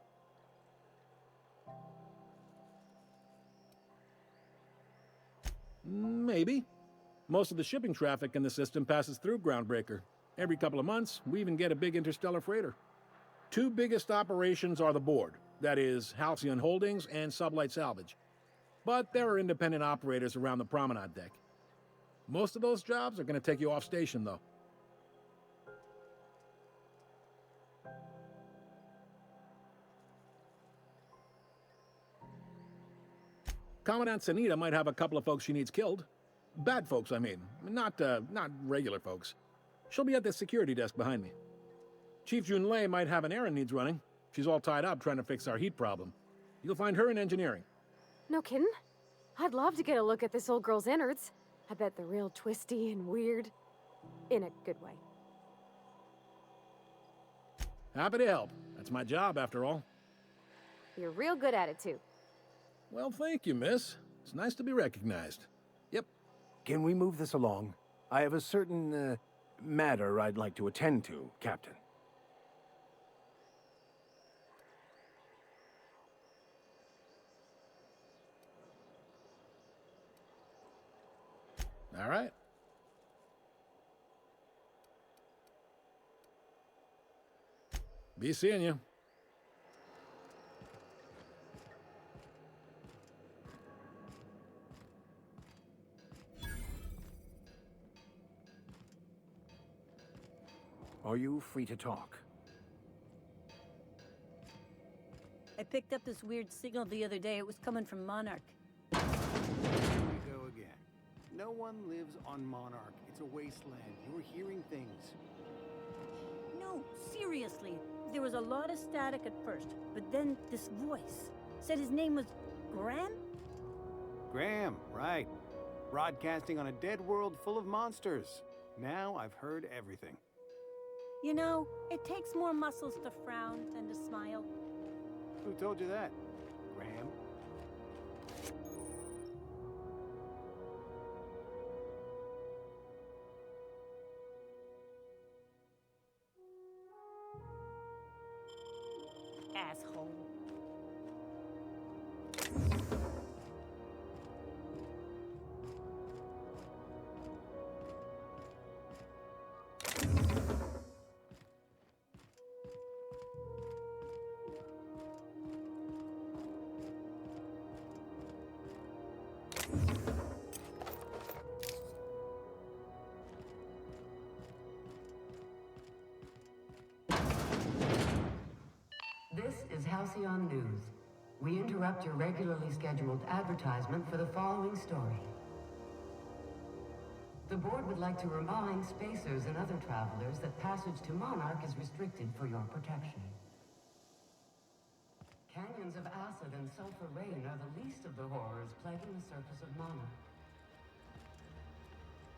Maybe. Most of the shipping traffic in the system passes through Groundbreaker. Every couple of months, we even get a big interstellar freighter. Two biggest operations are the board, that is, Halcyon Holdings and Sublight Salvage. But there are independent operators around the promenade deck. Most of those jobs are going to take you off station, though. Commandant Sanita might have a couple of folks she needs killed. Bad folks, I mean. Not regular folks. She'll be at the security desk behind me. Chief Junlei might have an errand needs running. She's all tied up trying to fix our heat problem. You'll find her in engineering. No kidding? I'd love to get a look at this old girl's innards. I bet they're real twisty and weird. In a good way. Happy to help. That's my job, after all. You're real good at it, too. Well, thank you, miss. It's nice to be recognized. Yep. Can we move this along? I have a certain, matter I'd like to attend to, Captain. All right. Be seeing you. Are you free to talk? I picked up this weird signal the other day. It was coming from Monarch. Here we go again. No one lives on Monarch. It's a wasteland. You're hearing things. No, seriously. There was a lot of static at first, but then this voice said his name was Graham? Graham, right. Broadcasting on a dead world full of monsters. Now I've heard everything. You know, it takes more muscles to frown than to smile. Who told you that, Graham? Asshole. This is Halcyon News. We interrupt your regularly scheduled advertisement for the following story. The board would like to remind spacers and other travelers that passage to Monarch is restricted for your protection. Canyons of acid and sulfur rain are the least of the horrors plaguing the surface of Monarch.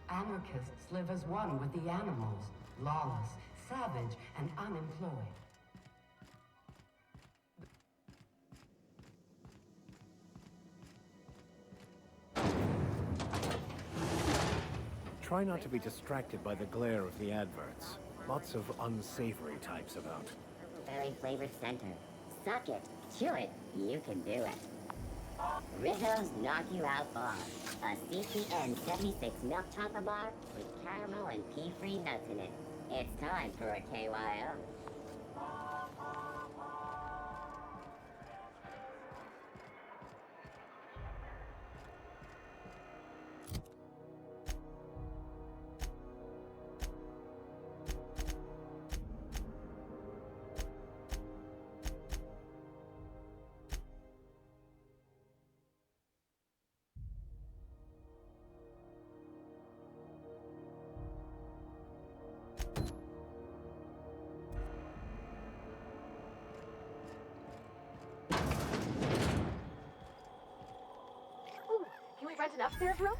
Anarchists live as one with the animals, lawless, savage, and unemployed. Try not to be distracted by the glare of the adverts. Lots of unsavory types about. Berry flavored center. Suck it. Chew it. You can do it. Rizzo's Knock You Out Bar. A CPN 76 milk chocolate bar with caramel and pea-free nuts in it. It's time for a KYO. rent an upstairs room?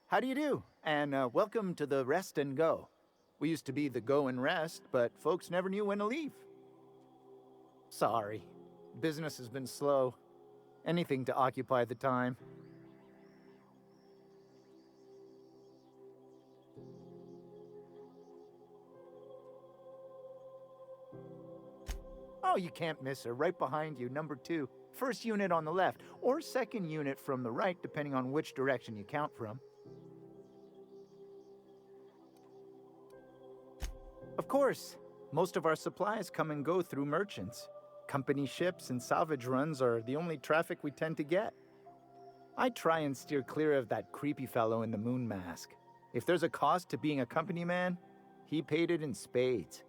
How do you do? And welcome to the Rest and Go. We used to be the Go and Rest, but folks never knew when to leave. Sorry. Business has been slow. Anything to occupy the time. Oh, you can't miss her. Right behind you, number 2. First unit on the left, or second unit from the right, depending on which direction you count from. Of course, most of our supplies come and go through merchants. Company ships and salvage runs are the only traffic we tend to get. I try and steer clear of that creepy fellow in the moon mask. If there's a cost to being a company man, he paid it in spades.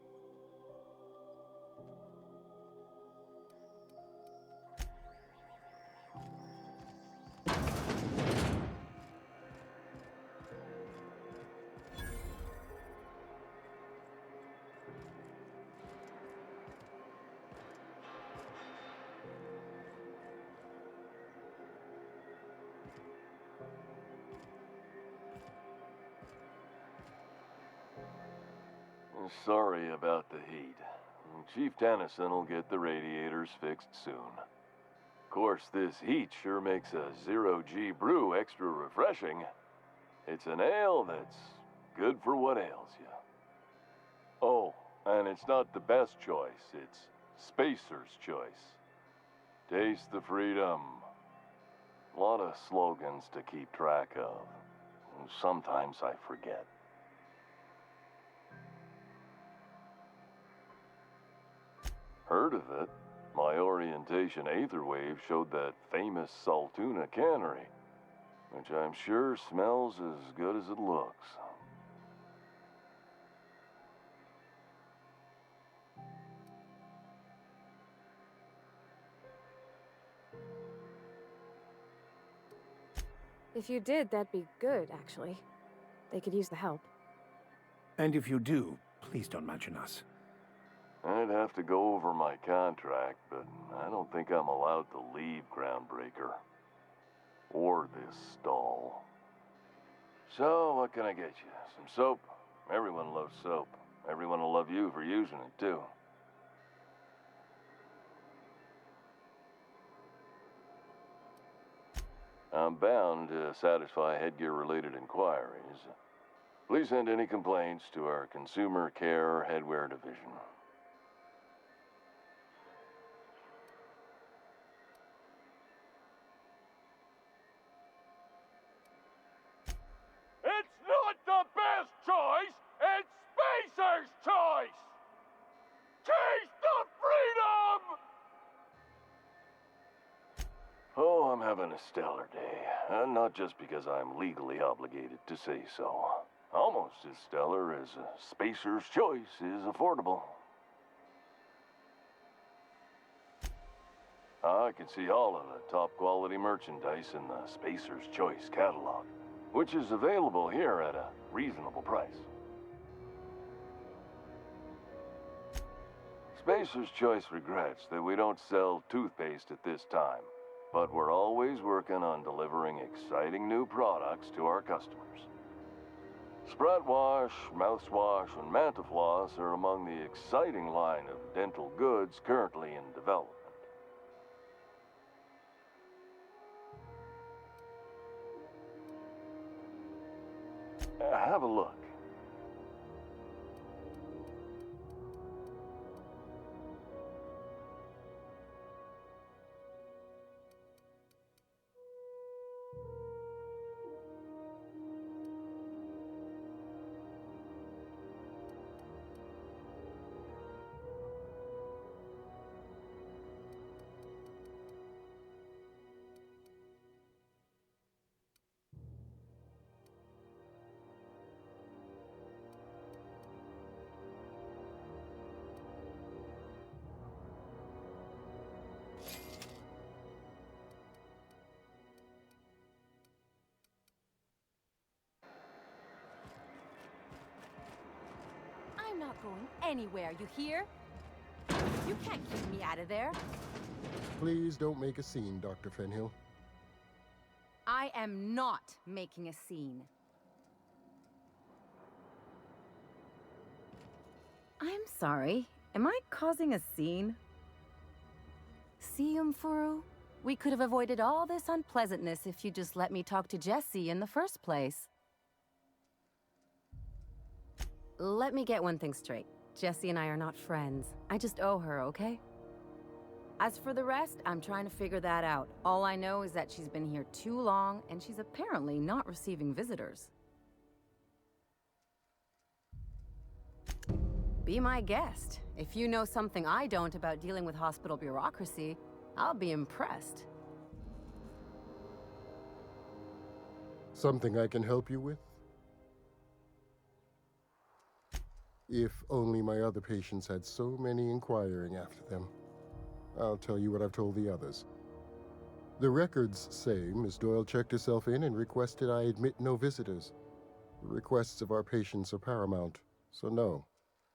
Sorry about the heat. Chief Tennyson will get the radiators fixed soon. Of course, this heat sure makes a zero-G brew extra refreshing. It's an ale that's good for what ails you. Oh, and it's not the best choice, it's Spacer's choice. Taste the freedom. A lot of slogans to keep track of. Sometimes I forget. Heard of it? My orientation aetherwave showed that famous Saltuna cannery, which I'm sure smells as good as it looks. If you did, that'd be good, actually. They could use the help. And if you do, please don't mention us. I'd have to go over my contract, but I don't think I'm allowed to leave Groundbreaker. Or this stall. So, what can I get you? Some soap? Everyone loves soap. Everyone will love you for using it, too. I'm bound to satisfy headgear-related inquiries. Please send any complaints to our Consumer Care Headwear Division. It's not the best choice, it's Spacer's choice! Taste the freedom! Oh, I'm having a stellar day. And not just because I'm legally obligated to say so. Almost as stellar as Spacer's choice is affordable. I can see all of the top quality merchandise in the Spacer's Choice catalog, which is available here at a reasonable price. Spacer's Choice regrets that we don't sell toothpaste at this time, but we're always working on delivering exciting new products to our customers. Sprout wash, mouthwash, and Mantafloss are among the exciting line of dental goods currently in development. Have a look. I'm not going anywhere, you hear? You can't keep me out of there. Please don't make a scene, Dr. Fenhill. I am not making a scene. I'm sorry. Am I causing a scene? See, Furu? We could have avoided all this unpleasantness if you just let me talk to Jessie in the first place. Let me get one thing straight. Jessie and I are not friends. I just owe her, okay? As for the rest, I'm trying to figure that out. All I know is that she's been here too long, and she's apparently not receiving visitors. Be my guest. If you know something I don't about dealing with hospital bureaucracy, I'll be impressed. Something I can help you with? If only my other patients had so many inquiring after them. I'll tell you what I've told the others. The records say Miss Doyle checked herself in and requested I admit no visitors. The requests of our patients are paramount, so no,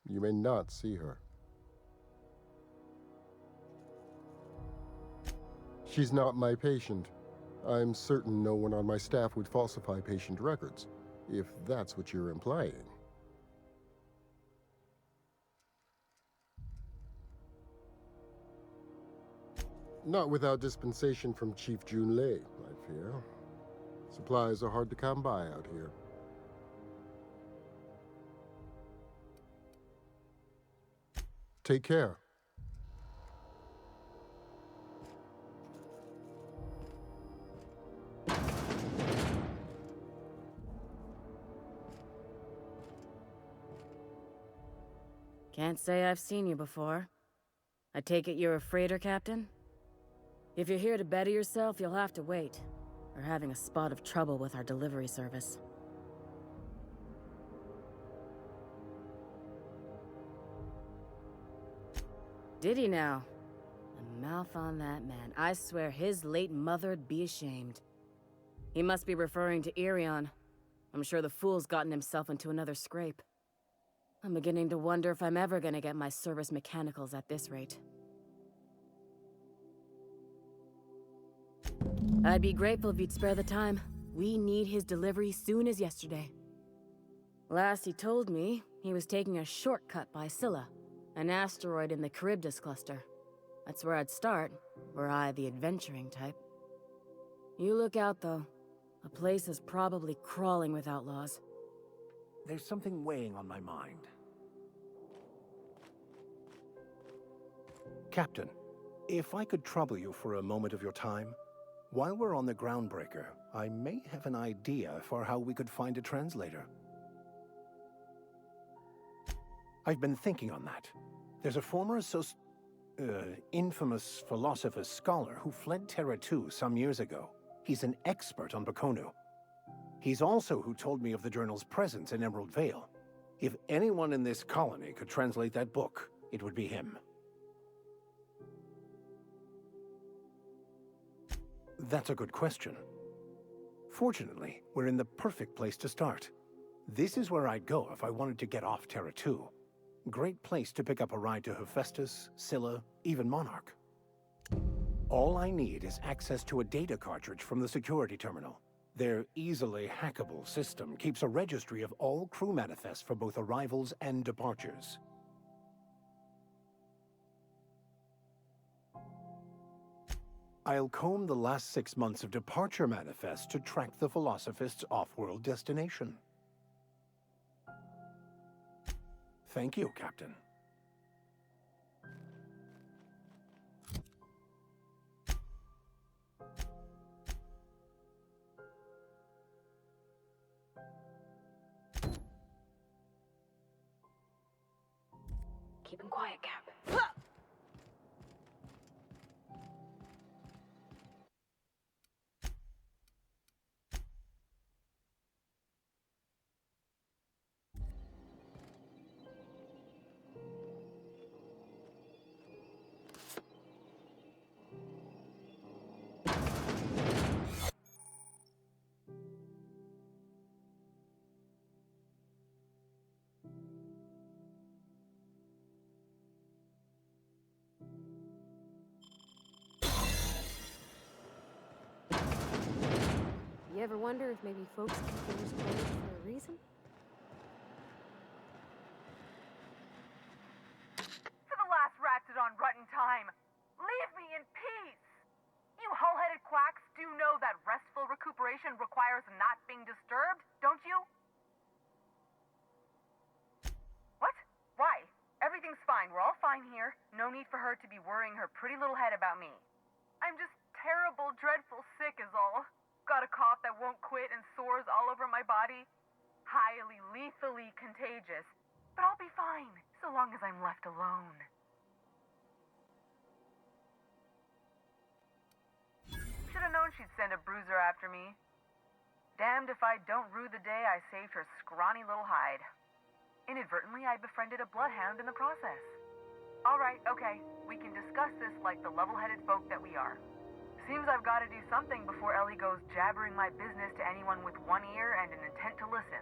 you may not see her. She's not my patient. I'm certain no one on my staff would falsify patient records, if that's what you're implying. Not without dispensation from Chief Junlei, I fear. Supplies are hard to come by out here. Take care. Can't say I've seen you before. I take it you're a freighter captain? If you're here to better yourself, you'll have to wait. We're having a spot of trouble with our delivery service. Did he now? The mouth on that man. I swear his late mother'd be ashamed. He must be referring to Irion. I'm sure the fool's gotten himself into another scrape. I'm beginning to wonder if I'm ever gonna get my service mechanicals at this rate. I'd be grateful if you'd spare the time. We need his delivery soon as yesterday. Last he told me, he was taking a shortcut by Scylla, an asteroid in the Charybdis cluster. That's where I'd start, were I the adventuring type. You look out, though. The place is probably crawling with outlaws. There's something weighing on my mind. Captain, if I could trouble you for a moment of your time, while we're on the Groundbreaker, I may have an idea for how we could find a translator. I've been thinking on that. There's a former infamous philosopher scholar who fled Terra 2 some years ago. He's an expert on Bakonu. He's also who told me of the journal's presence in Emerald Vale. If anyone in this colony could translate that book, it would be him. That's a good question. Fortunately, we're in the perfect place to start. This is where I'd go if I wanted to get off Terra 2. Great place to pick up a ride to Hephaestus, Scylla, even Monarch. All I need is access to a data cartridge from the security terminal. Their easily hackable system keeps a registry of all crew manifests for both arrivals and departures. I'll comb the last 6 months of departure manifests to track the Philosophist's off-world destination. Thank you, Captain. Keep him quiet, Cap. You ever wonder if maybe folks keep things closed for a reason? For the last Ratdodon Ruttin time, leave me in peace! You hull-headed quacks do know that restful recuperation requires not being disturbed, don't you? What? Why? Everything's fine. We're all fine here. No need for her to be worrying her pretty little head about me. I'm just terrible, dreadful sick is all. Got a cough that won't quit and sores all over my body. Highly lethally contagious. But I'll be fine, so long as I'm left alone. Should've known she'd send a bruiser after me. Damned if I don't rue the day I saved her scrawny little hide. Inadvertently, I befriended a bloodhound in the process. Alright, okay. We can discuss this like the level-headed folk that we are. Seems I've got to do something before Ellie goes jabbering my business to anyone with one ear and an intent to listen.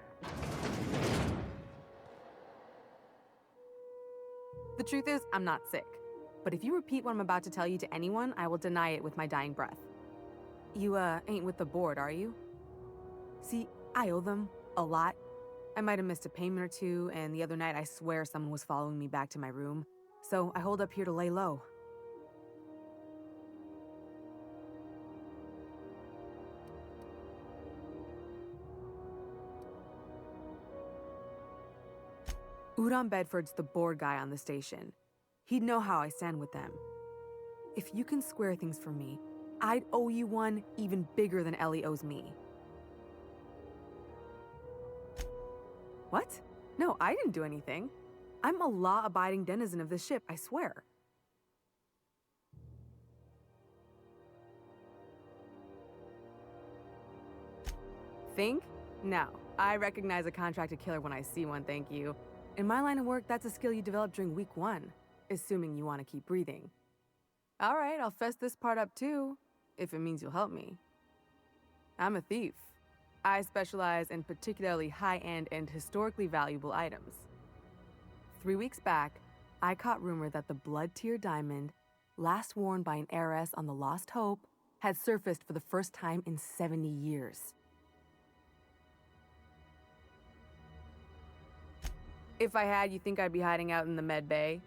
The truth is, I'm not sick. But if you repeat what I'm about to tell you to anyone, I will deny it with my dying breath. You, ain't with the board, are you? See, I owe them a lot. I might have missed a payment or two, and the other night I swear someone was following me back to my room. So I hold up here to lay low. Udon Bedford's the board guy on the station. He'd know how I stand with them. If you can square things for me, I'd owe you one even bigger than Ellie owes me. What? No, I didn't do anything. I'm a law-abiding denizen of this ship, I swear. Think? No. I recognize a contracted killer when I see one, thank you. In my line of work, that's a skill you develop during week 1, assuming you want to keep breathing. All right, I'll fess this part up too, if it means you'll help me. I'm a thief. I specialize in particularly high-end and historically valuable items. 3 weeks back, I caught rumor that the blood-tier diamond, last worn by an heiress on the Lost Hope, had surfaced for the first time in 70 years. If I had, you think I'd be hiding out in the med bay?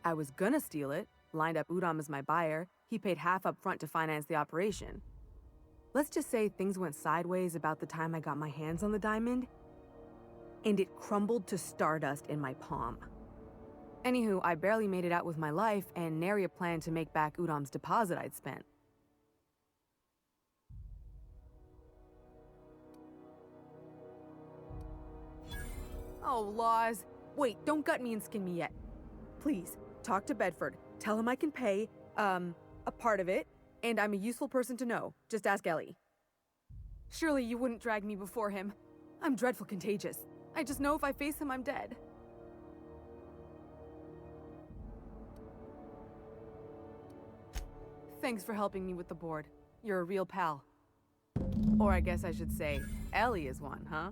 I was gonna steal it, lined up Udom as my buyer. He paid half up front to finance the operation. Let's just say things went sideways about the time I got my hands on the diamond, and it crumbled to stardust in my palm. Anywho, I barely made it out with my life, and nary a plan to make back Udom's deposit I'd spent. Oh, laws. Wait, don't gut me and skin me yet. Please, talk to Bedford. Tell him I can pay, a part of it, and I'm a useful person to know. Just ask Ellie. Surely you wouldn't drag me before him. I'm dreadful contagious. I just know if I face him, I'm dead. Thanks for helping me with the board. You're a real pal. Or I guess I should say, Ellie is one, huh?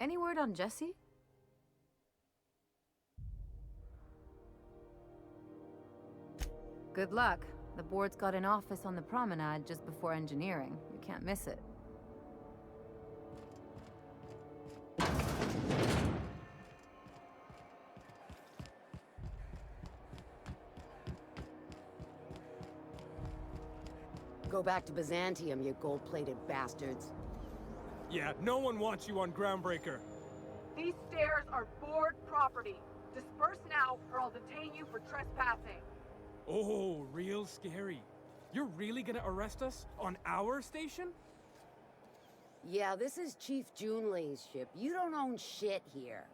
Any word on Jesse? Good luck. The board's got an office on the promenade just before engineering. You can't miss it. Go back to Byzantium, you gold-plated bastards. Yeah, no one wants you on Groundbreaker. These stairs are board property. Disperse now, or I'll detain you for trespassing. Oh, real scary. You're really gonna arrest us on our station? Yeah, this is Chief Junlei's ship. You don't own shit here.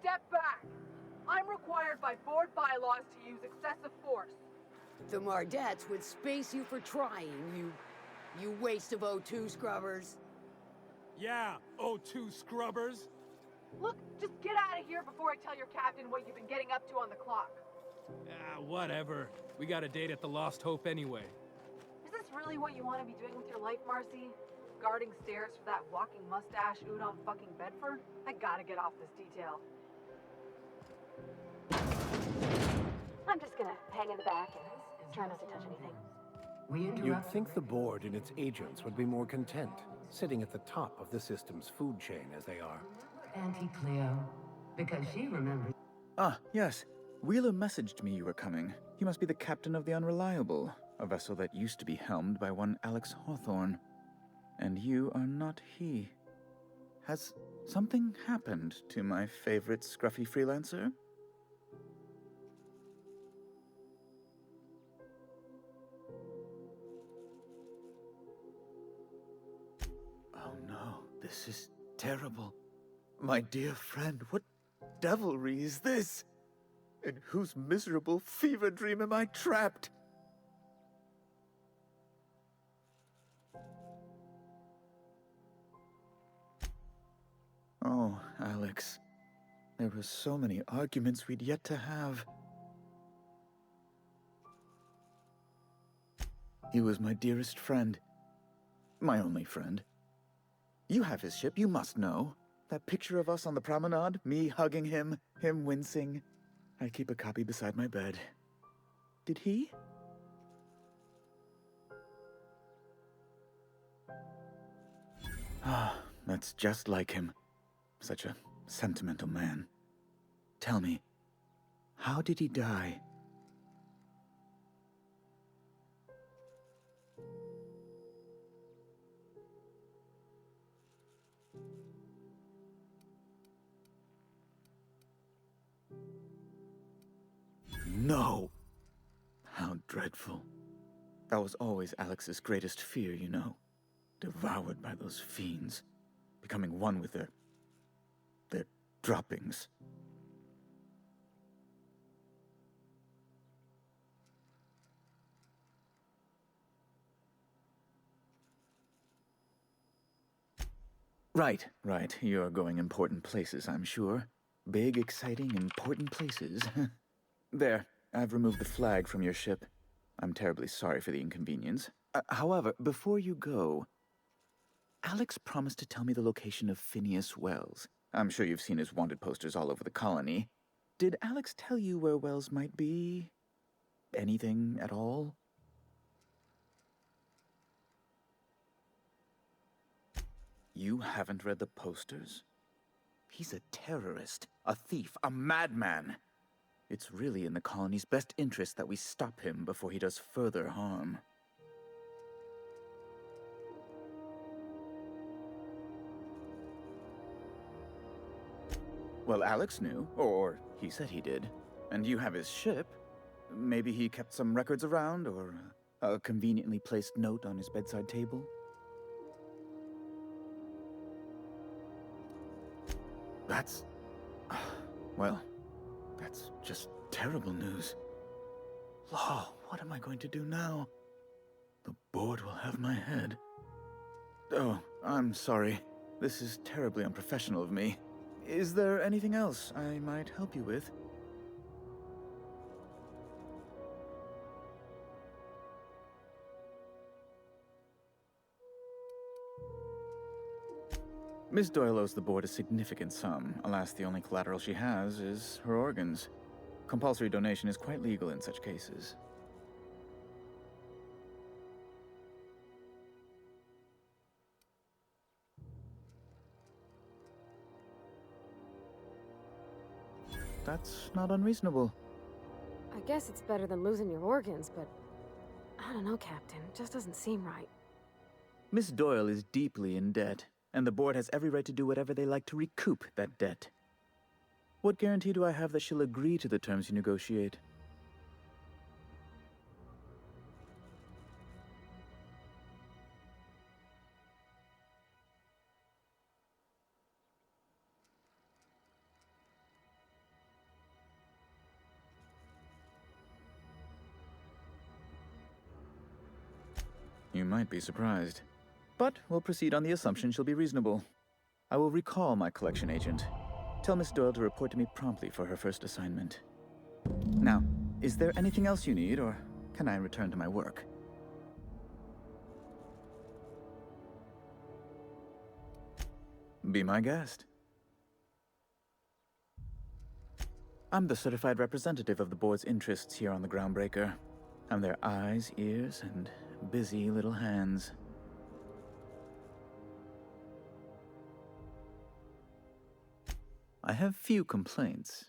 Step back. I'm required by board bylaws to use excessive force. The Mardettes would space you for trying, you waste of O2 scrubbers. Yeah, O2 scrubbers. Look, just get out of here before I tell your captain what you've been getting up to on the clock. Ah, whatever. We got a date at the Lost Hope anyway. Is this really what you want to be doing with your life, Marcy? Guarding stairs for that walking mustache Udon fucking Bedford? I gotta get off this detail. I'm just gonna hang in the back and try not to touch anything. You'd think the board and its agents would be more content, sitting at the top of the system's food chain as they are. Auntie Cleo, because she remembers. Ah, yes. Wheeler messaged me you were coming. He must be the captain of the Unreliable, a vessel that used to be helmed by one Alex Hawthorne. And you are not he. Has something happened to my favorite scruffy freelancer? Oh no, this is terrible. My dear friend, what devilry is this? In whose miserable fever dream am I trapped? Oh, Alex. There were so many arguments we'd yet to have. He was my dearest friend. My only friend. You have his ship, you must know. That picture of us on the promenade, me hugging him, him wincing. I keep a copy beside my bed. Did he? Ah, that's just like him. Such a sentimental man. Tell me, how did he die? No! How dreadful. That was always Alex's greatest fear, you know. Devoured by those fiends. Becoming one with their droppings. Right. You're going important places, I'm sure. Big, exciting, important places. There, I've removed the flag from your ship. I'm terribly sorry for the inconvenience. However, before you go, Alex promised to tell me the location of Phineas Wells. I'm sure you've seen his wanted posters all over the colony. Did Alex tell you where Wells might be? Anything at all? You haven't read the posters? He's a terrorist, a thief, a madman. It's really in the colony's best interest that we stop him before he does further harm. Well, Alex knew, or he said he did. And you have his ship. Maybe he kept some records around, or a conveniently placed note on his bedside table. That's... well, that's just terrible news. Law, what am I going to do now? The board will have my head. Oh, I'm sorry. This is terribly unprofessional of me. Is there anything else I might help you with? Miss Doyle owes the board a significant sum. Alas, the only collateral she has is her organs. Compulsory donation is quite legal in such cases. That's not unreasonable. I guess it's better than losing your organs, but I don't know, Captain. It just doesn't seem right. Miss Doyle is deeply in debt, and the board has every right to do whatever they like to recoup that debt. What guarantee do I have that she'll agree to the terms you negotiate? You might be surprised. But we'll proceed on the assumption she'll be reasonable. I will recall my collection agent. Tell Miss Doyle to report to me promptly for her first assignment. Now, is there anything else you need, or can I return to my work? Be my guest. I'm the certified representative of the board's interests here on the Groundbreaker. I'm their eyes, ears, and busy little hands. I have few complaints.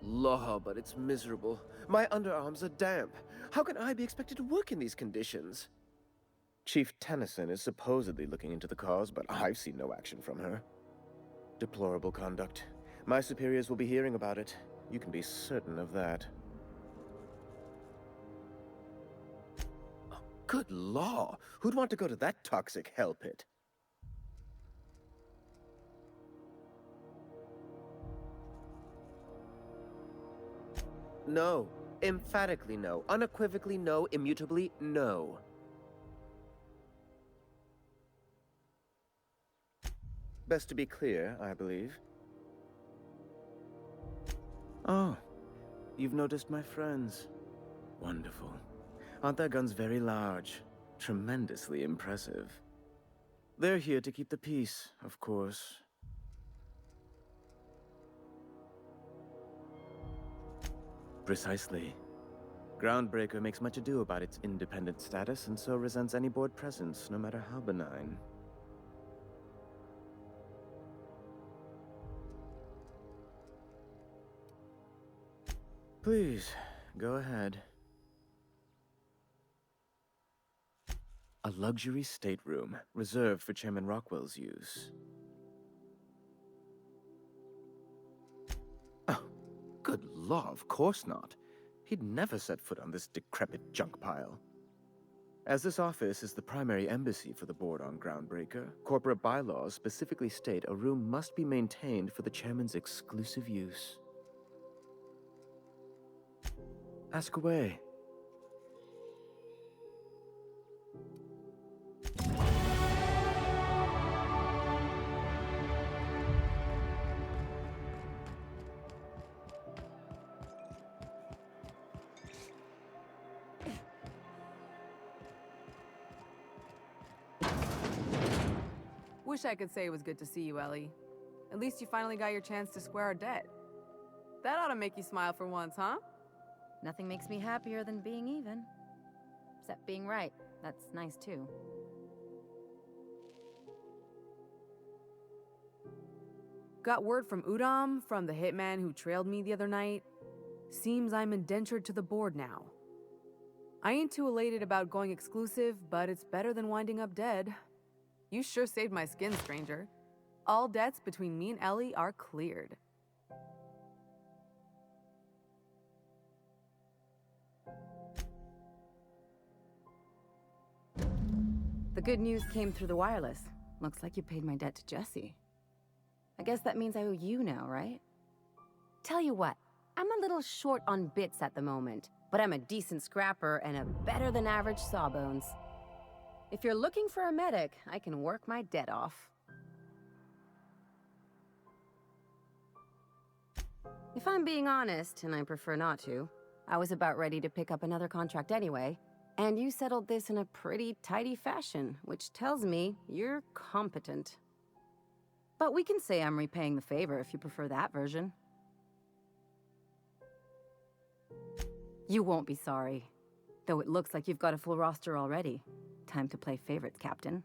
Law, but it's miserable. My underarms are damp. How can I be expected to work in these conditions? Chief Tennyson is supposedly looking into the cause, but I've seen no action from her. Deplorable conduct. My superiors will be hearing about it. You can be certain of that. Oh, good law! Who'd want to go to that toxic hell pit? No. Emphatically no. Unequivocally no. Immutably no. Best to be clear, I believe. Oh, you've noticed my friends. Wonderful. Aren't their guns very large? Tremendously impressive. They're here to keep the peace, of course. Precisely. Groundbreaker makes much ado about its independent status, and so resents any board presence, no matter how benign. Please, go ahead. A luxury stateroom, reserved for Chairman Rockwell's use. Oh, good law, of course not. He'd never set foot on this decrepit junk pile. As this office is the primary embassy for the board on Groundbreaker, corporate bylaws specifically state a room must be maintained for the chairman's exclusive use. Ask away. Wish I could say it was good to see you, Ellie. At least you finally got your chance to square our debt. That ought to make you smile for once, huh? Nothing makes me happier than being even. Except being right. That's nice too. Got word from Udom, from the hitman who trailed me the other night. Seems I'm indentured to the board now. I ain't too elated about going exclusive, but it's better than winding up dead. You sure saved my skin, stranger. All debts between me and Ellie are cleared. The good news came through the wireless. Looks like you paid my debt to Jesse. I guess that means I owe you now, right? Tell you what, I'm a little short on bits at the moment, but I'm a decent scrapper and a better than average sawbones. If you're looking for a medic, I can work my debt off. If I'm being honest, and I prefer not to, I was about ready to pick up another contract anyway, and you settled this in a pretty tidy fashion, which tells me you're competent. But we can say I'm repaying the favor if you prefer that version. You won't be sorry. Though it looks like you've got a full roster already. Time to play favorites, Captain.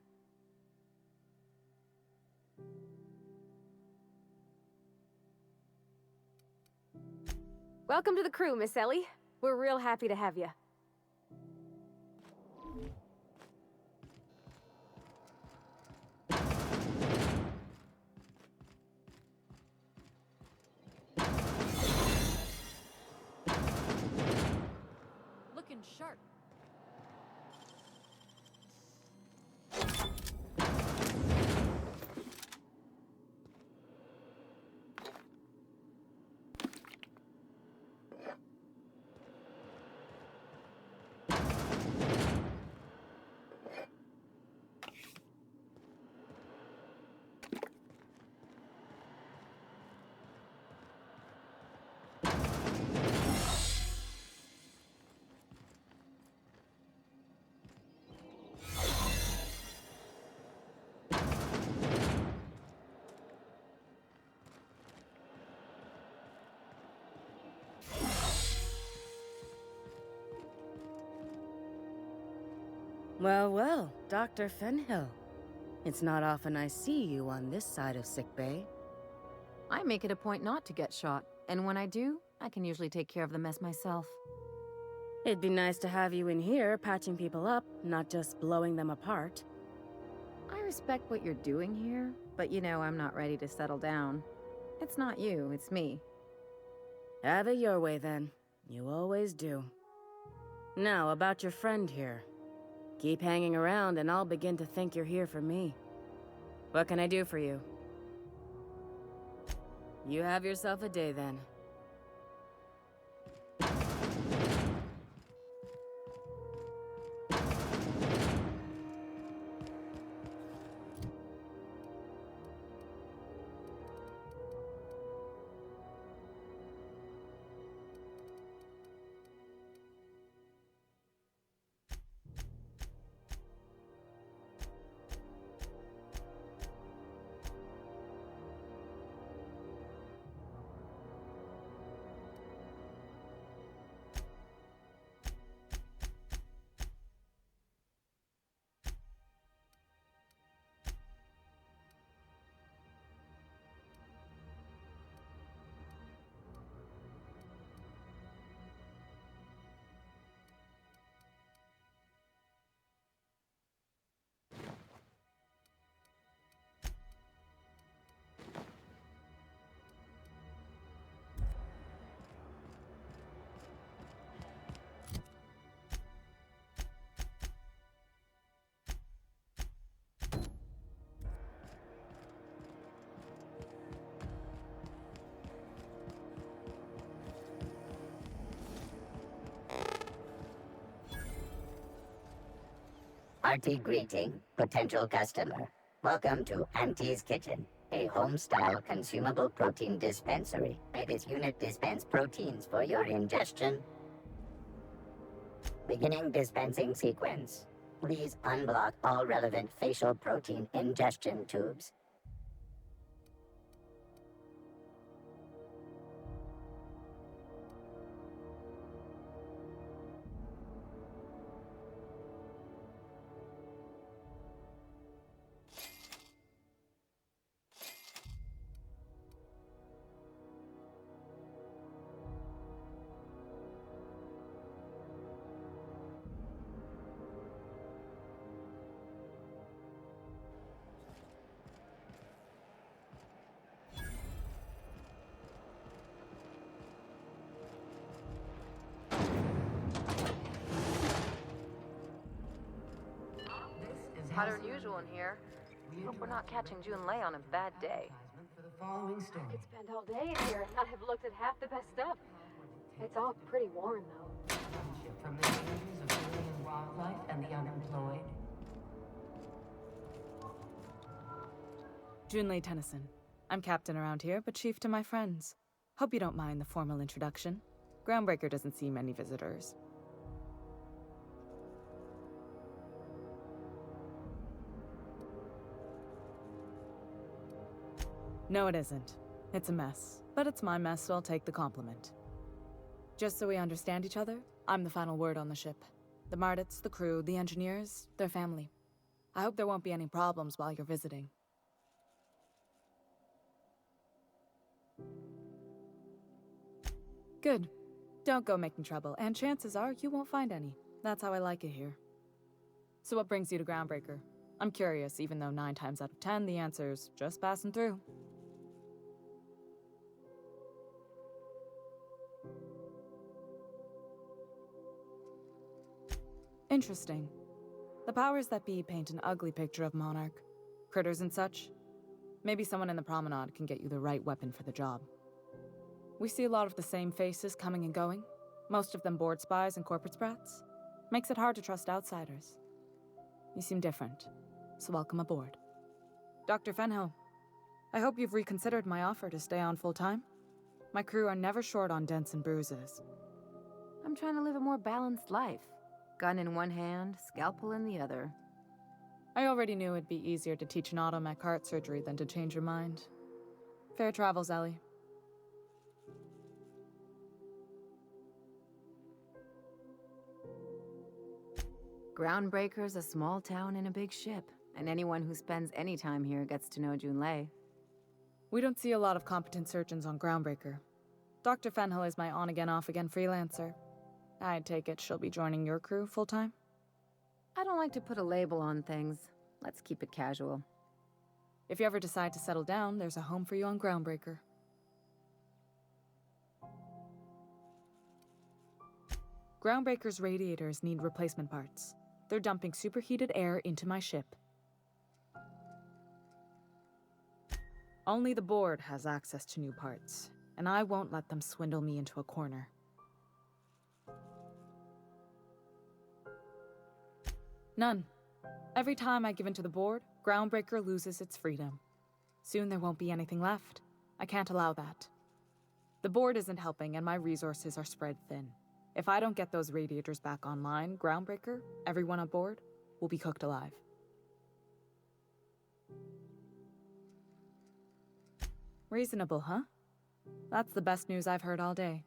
Welcome to the crew, Miss Ellie. We're real happy to have you. Looking sharp. Well, well, Dr. Fenhill. It's not often I see you on this side of sickbay. I make it a point not to get shot, and when I do, I can usually take care of the mess myself. It'd be nice to have you in here patching people up, not just blowing them apart. I respect what you're doing here, but you know I'm not ready to settle down. It's not you, it's me. Have it your way then. You always do. Now, about your friend here. Keep hanging around and I'll begin to think you're here for me. What can I do for you? You have yourself a day then. Hearty greeting, potential customer. Welcome to Auntie's Kitchen, a home-style consumable protein dispensary. May this unit dispense proteins for your ingestion. Beginning dispensing sequence. Please unblock all relevant facial protein ingestion tubes. Hotter than usual in here. Hope we're not catching Junlei on a bad day. I could spend all day in here and not have looked at half the best stuff. It's all pretty worn, though. From the dangers of alien wildlife and the unemployed. Junlei Tennyson. I'm captain around here, but chief to my friends. Hope you don't mind the formal introduction. Groundbreaker doesn't see many visitors. No, it isn't. It's a mess. But it's my mess, so I'll take the compliment. Just so we understand each other, I'm the final word on the ship. The Mardits, the crew, the engineers, their family. I hope there won't be any problems while you're visiting. Good. Don't go making trouble, and chances are you won't find any. That's how I like it here. So what brings you to Groundbreaker? I'm curious, even though 9 times out of 10 the answer's just passing through. Interesting. The powers that be paint an ugly picture of Monarch. Critters and such. Maybe someone in the promenade can get you the right weapon for the job. We see a lot of the same faces coming and going. Most of them board spies and corporate sprats. Makes it hard to trust outsiders. You seem different, so welcome aboard. Dr. Fenhill, I hope you've reconsidered my offer to stay on full-time. My crew are never short on dents and bruises. I'm trying to live a more balanced life. Gun in one hand, scalpel in the other. I already knew it'd be easier to teach an automech heart surgery than to change your mind. Fair travels, Ellie. Groundbreaker's a small town in a big ship, and anyone who spends any time here gets to know Junlei. We don't see a lot of competent surgeons on Groundbreaker. Dr. Fenhill is my on-again, off-again freelancer. I take it she'll be joining your crew full-time? I don't like to put a label on things. Let's keep it casual. If you ever decide to settle down, there's a home for you on Groundbreaker. Groundbreaker's radiators need replacement parts. They're dumping superheated air into my ship. Only the board has access to new parts, and I won't let them swindle me into a corner. None. Every time I give in to the board, Groundbreaker loses its freedom. Soon there won't be anything left. I can't allow that. The board isn't helping, and my resources are spread thin. If I don't get those radiators back online, Groundbreaker, everyone aboard, will be cooked alive. Reasonable, huh? That's the best news I've heard all day.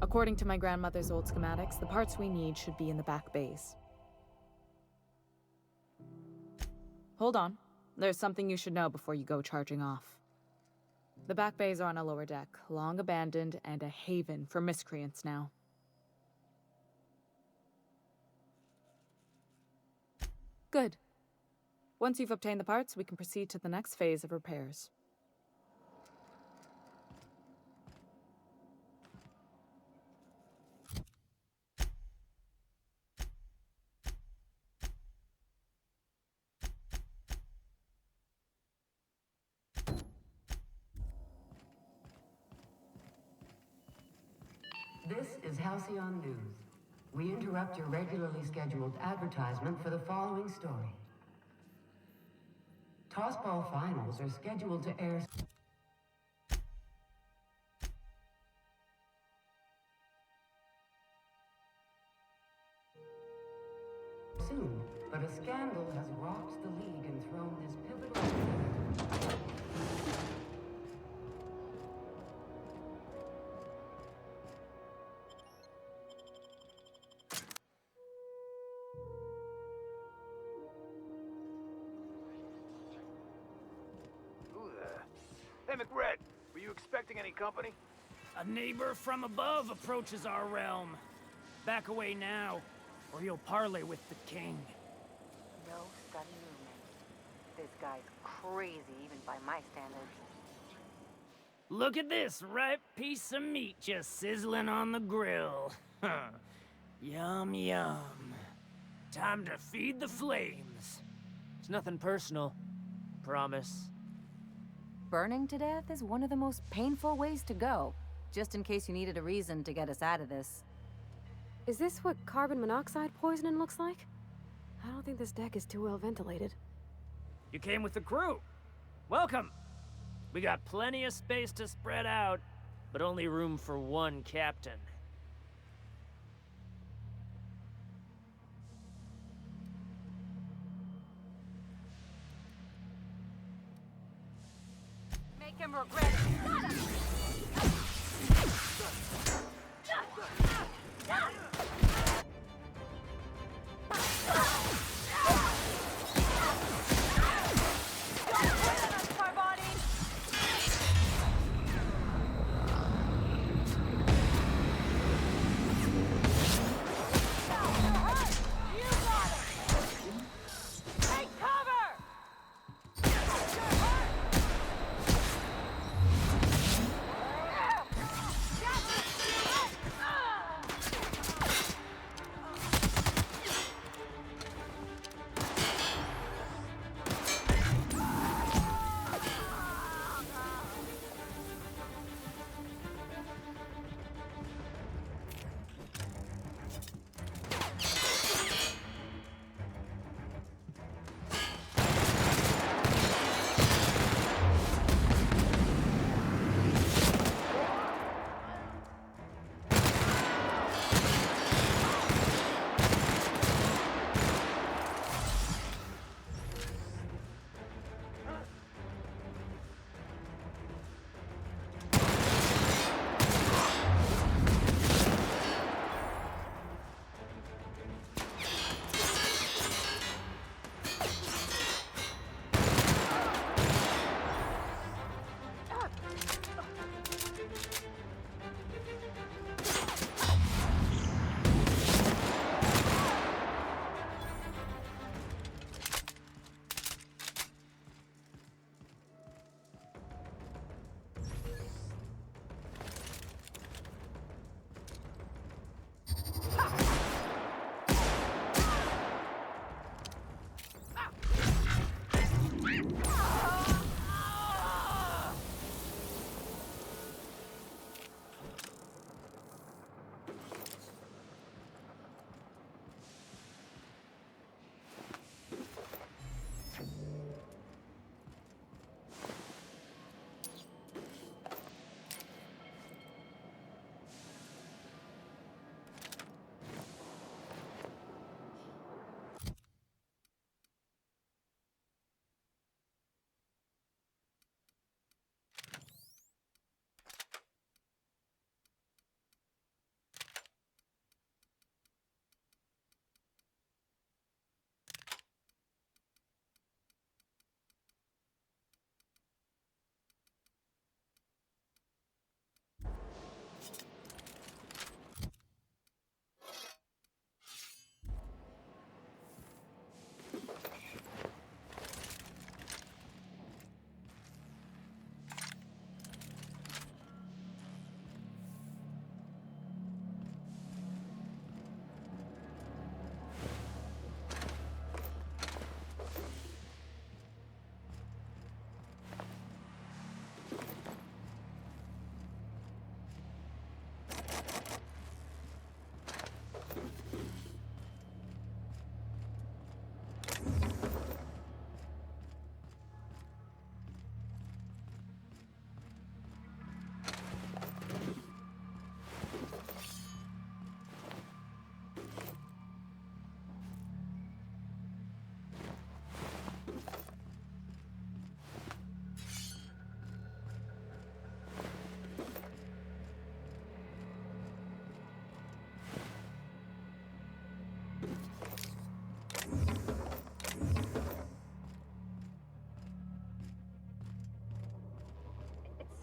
According to my grandmother's old schematics, the parts we need should be in the back bays. Hold on. There's something you should know before you go charging off. The back bays are on a lower deck, long abandoned and a haven for miscreants now. Good. Once you've obtained the parts, we can proceed to the next phase of repairs. This is Halcyon News. We interrupt your regularly scheduled advertisement for the following story. Tossball finals are scheduled to air soon, but a scandal has rocked the league and thrown this pivotal Hey, McRed, were you expecting any company? A neighbor from above approaches our realm. Back away now, or you'll parley with the king. No sudden movement. This guy's crazy, even by my standards. Look at this ripe piece of meat just sizzling on the grill. Yum, yum. Time to feed the flames. It's nothing personal. Promise. Burning to death is one of the most painful ways to go, just in case you needed a reason to get us out of this. Is this what carbon monoxide poisoning looks like? I don't think this deck is too well ventilated. You came with the crew. Welcome. We got plenty of space to spread out, but only room for one captain. make him regret it.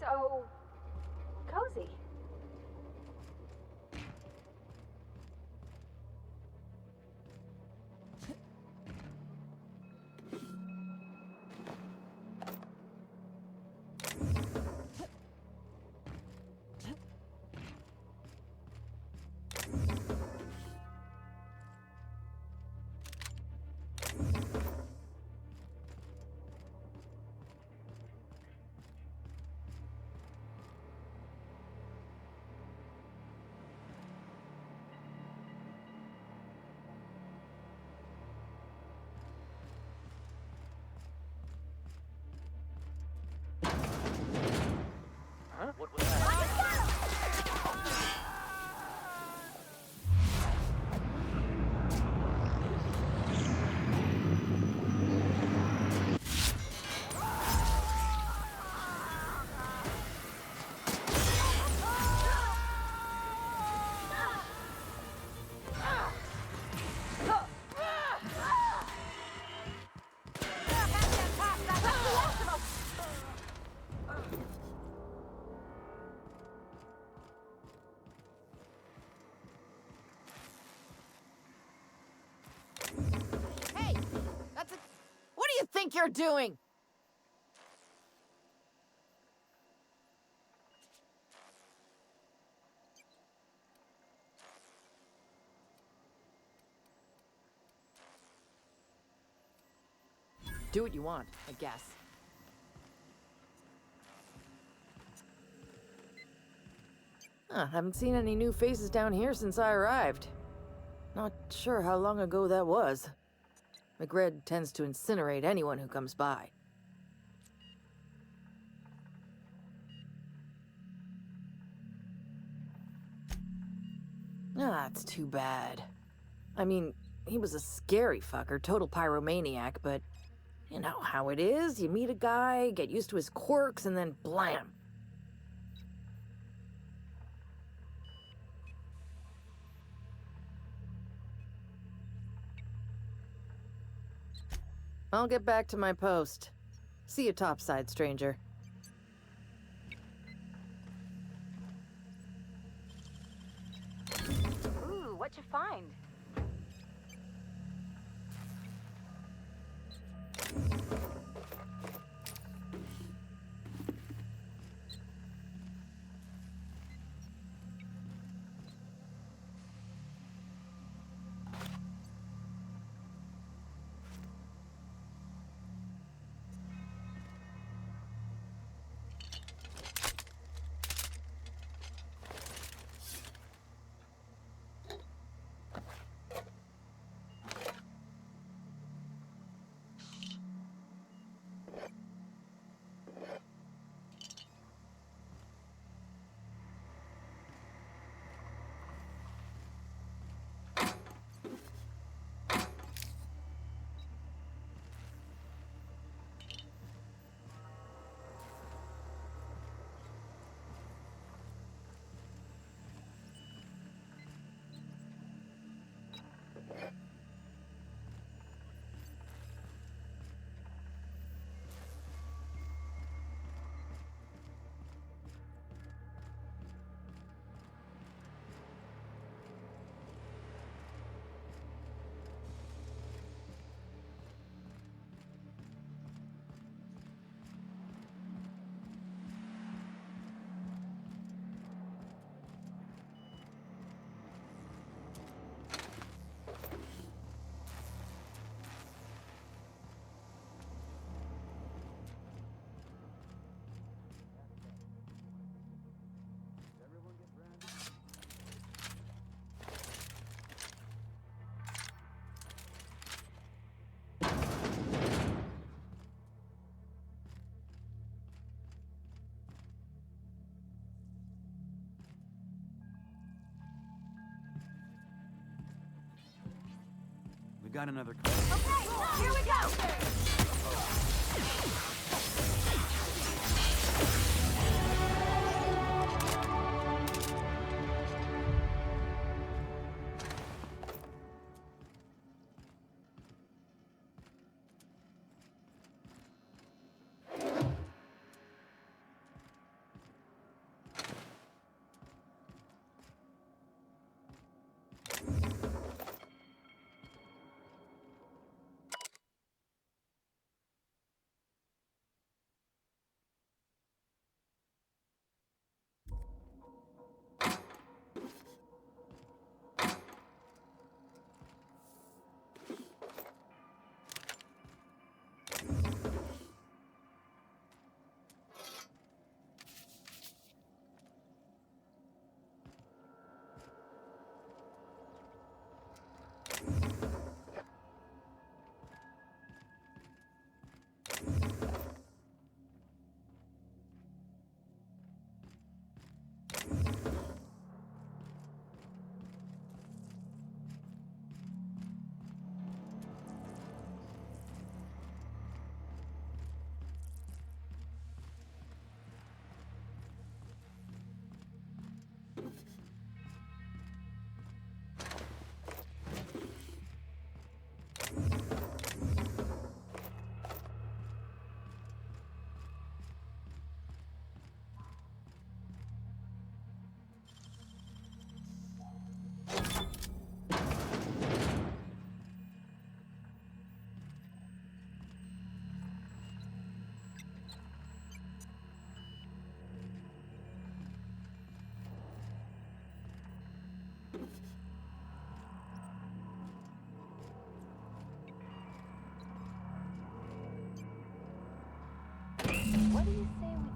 So cozy. think you're doing? Do what you want, I guess. Haven't seen any new faces down here since I arrived. Not sure how long ago that was. McRed tends to incinerate anyone who comes by. It's too bad. I mean, he was a scary fucker, total pyromaniac, but you know how it is. You meet a guy, get used to his quirks, and then blam. I'll get back to my post. See you topside, stranger. Ooh, what'd you find? We got another call. Okay, here we go!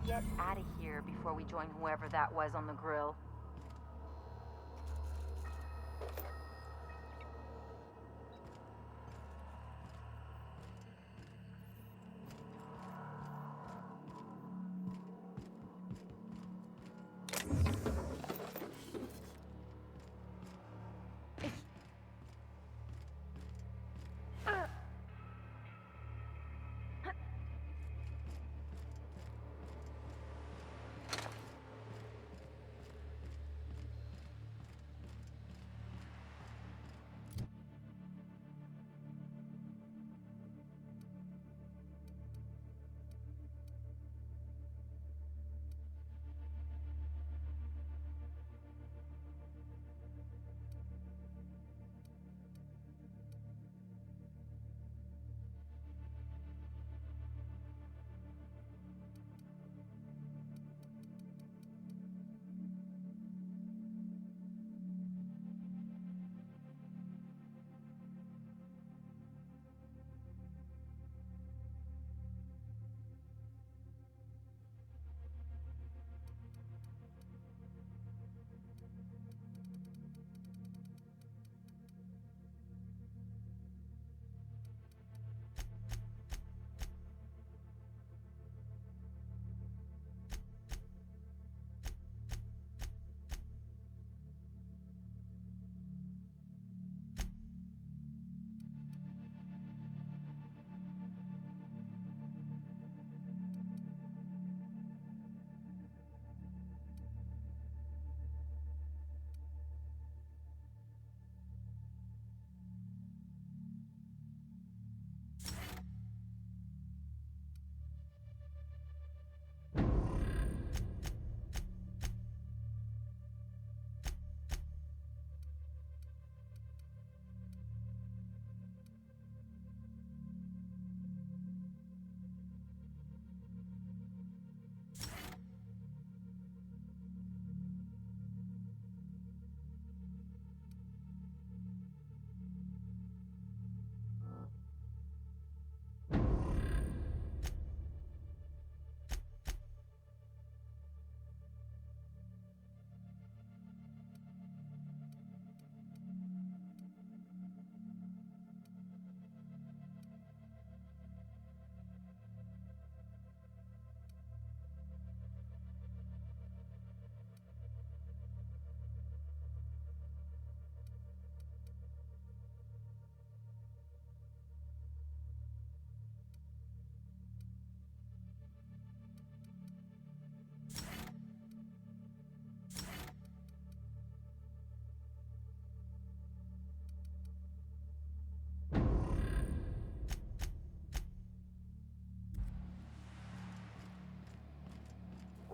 get out of here before we join whoever that was on the grill.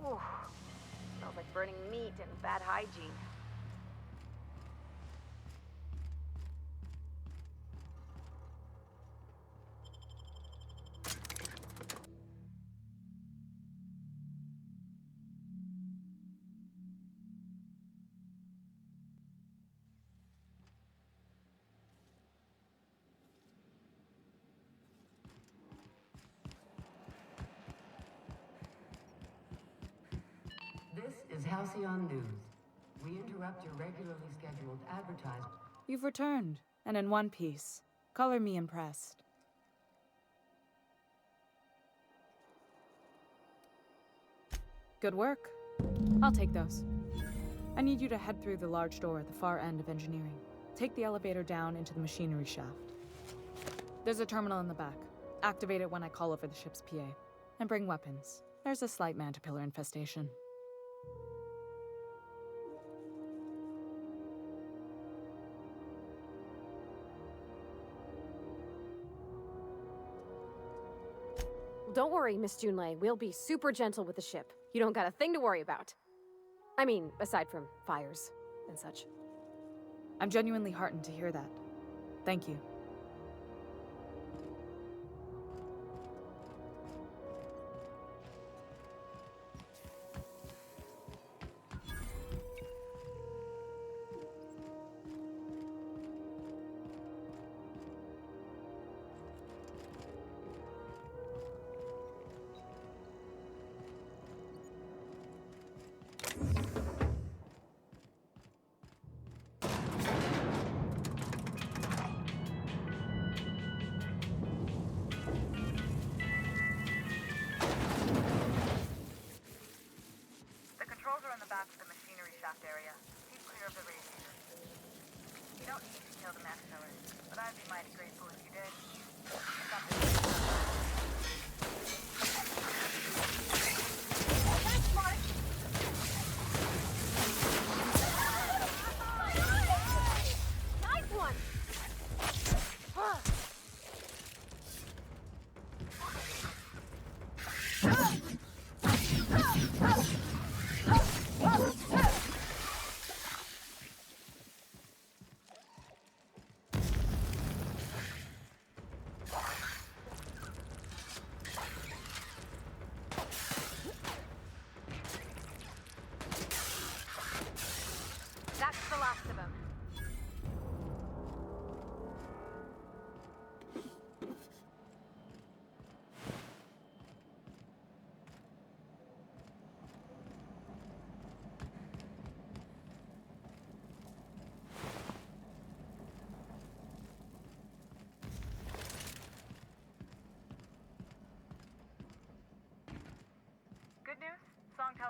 Ooh, smells like burning meat and bad hygiene. This is Halcyon News. We interrupt your regularly scheduled advertisement. You've returned, and in one piece. Color me impressed. Good work. I'll take those. I need you to head through the large door at the far end of engineering. Take the elevator down into the machinery shaft. There's a terminal in the back. Activate it when I call over the ship's PA. And bring weapons. There's a slight mantipillar infestation. Don't worry, Miss Junlei. We'll be super gentle with the ship. You don't got a thing to worry about. I mean, aside from fires and such. I'm genuinely heartened to hear that. Thank you.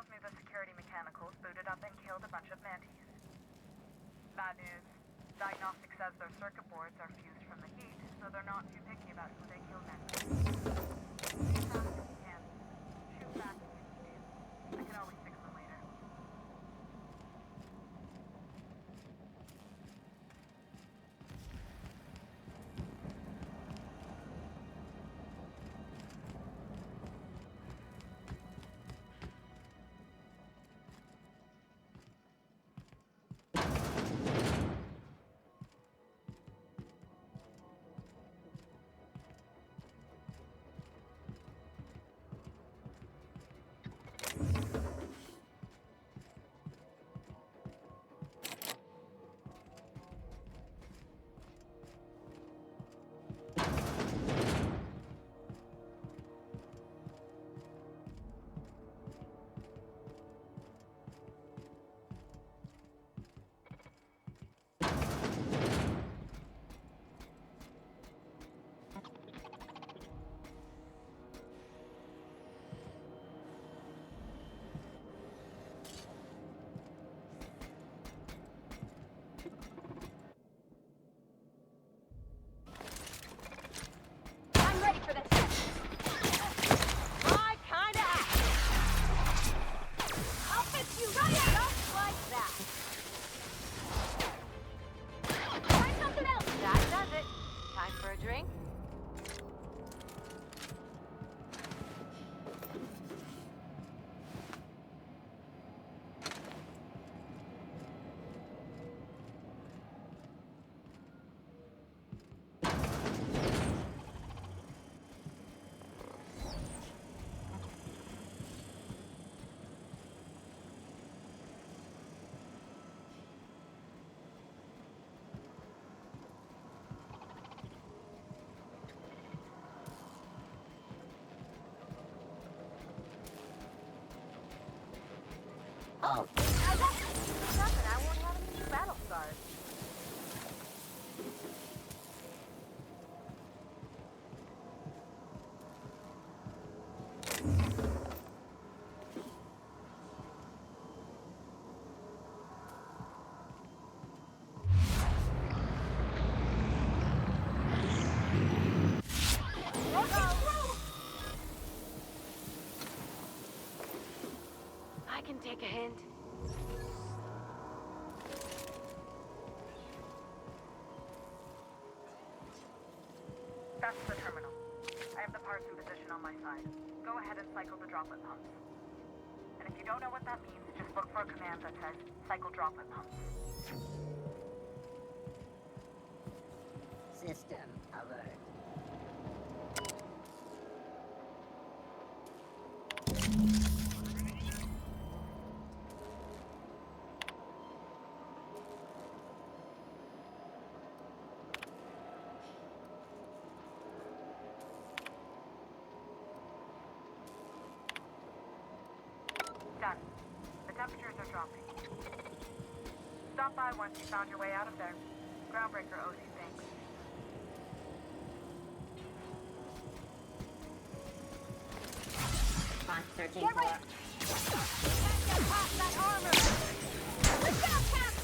tells me the security mechanicals booted up and killed a bunch of mantis. Bad news. Diagnostic says their circuit boards are fused from the heat, so they're not too picky about who they kill next. Shoot fast if you can. Shoot fast if you need to. I can always fix them later. I'm ready for this. My kind of action. I'll fix you right up just like that. Try something else. That does it. Time for a drink. Oh, I got nothing. I won't have any battle scars. I can take a hint. That's the terminal. I have the parts in position on my side. Go ahead and cycle the droplet pumps. And if you don't know what that means, just look for a command that says, cycle droplet pumps. System alert. Done. The temperatures are dropping. Stop by once you found your way out of there. Groundbreaker owes you thanks. Searching Get ready. Can't get past that armor. Look out, Cap!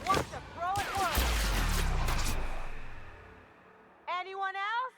Watch the throw it work. Anyone else?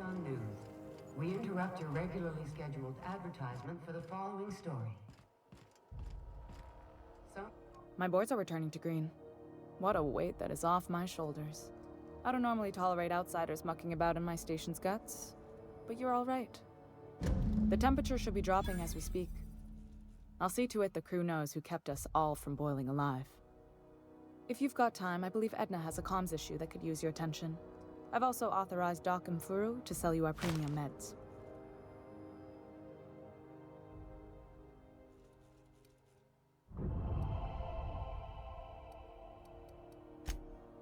Halcyon News. We interrupt your regularly scheduled advertisement for the following story. My boards are returning to green. What a weight that is off my shoulders. I don't normally tolerate outsiders mucking about in my station's guts, but you're all right. The temperature should be dropping as we speak. I'll see to it the crew knows who kept us all from boiling alive. If you've got time, I believe Edna has a comms issue that could use your attention. I've also authorized Doc and Furu to sell you our premium meds.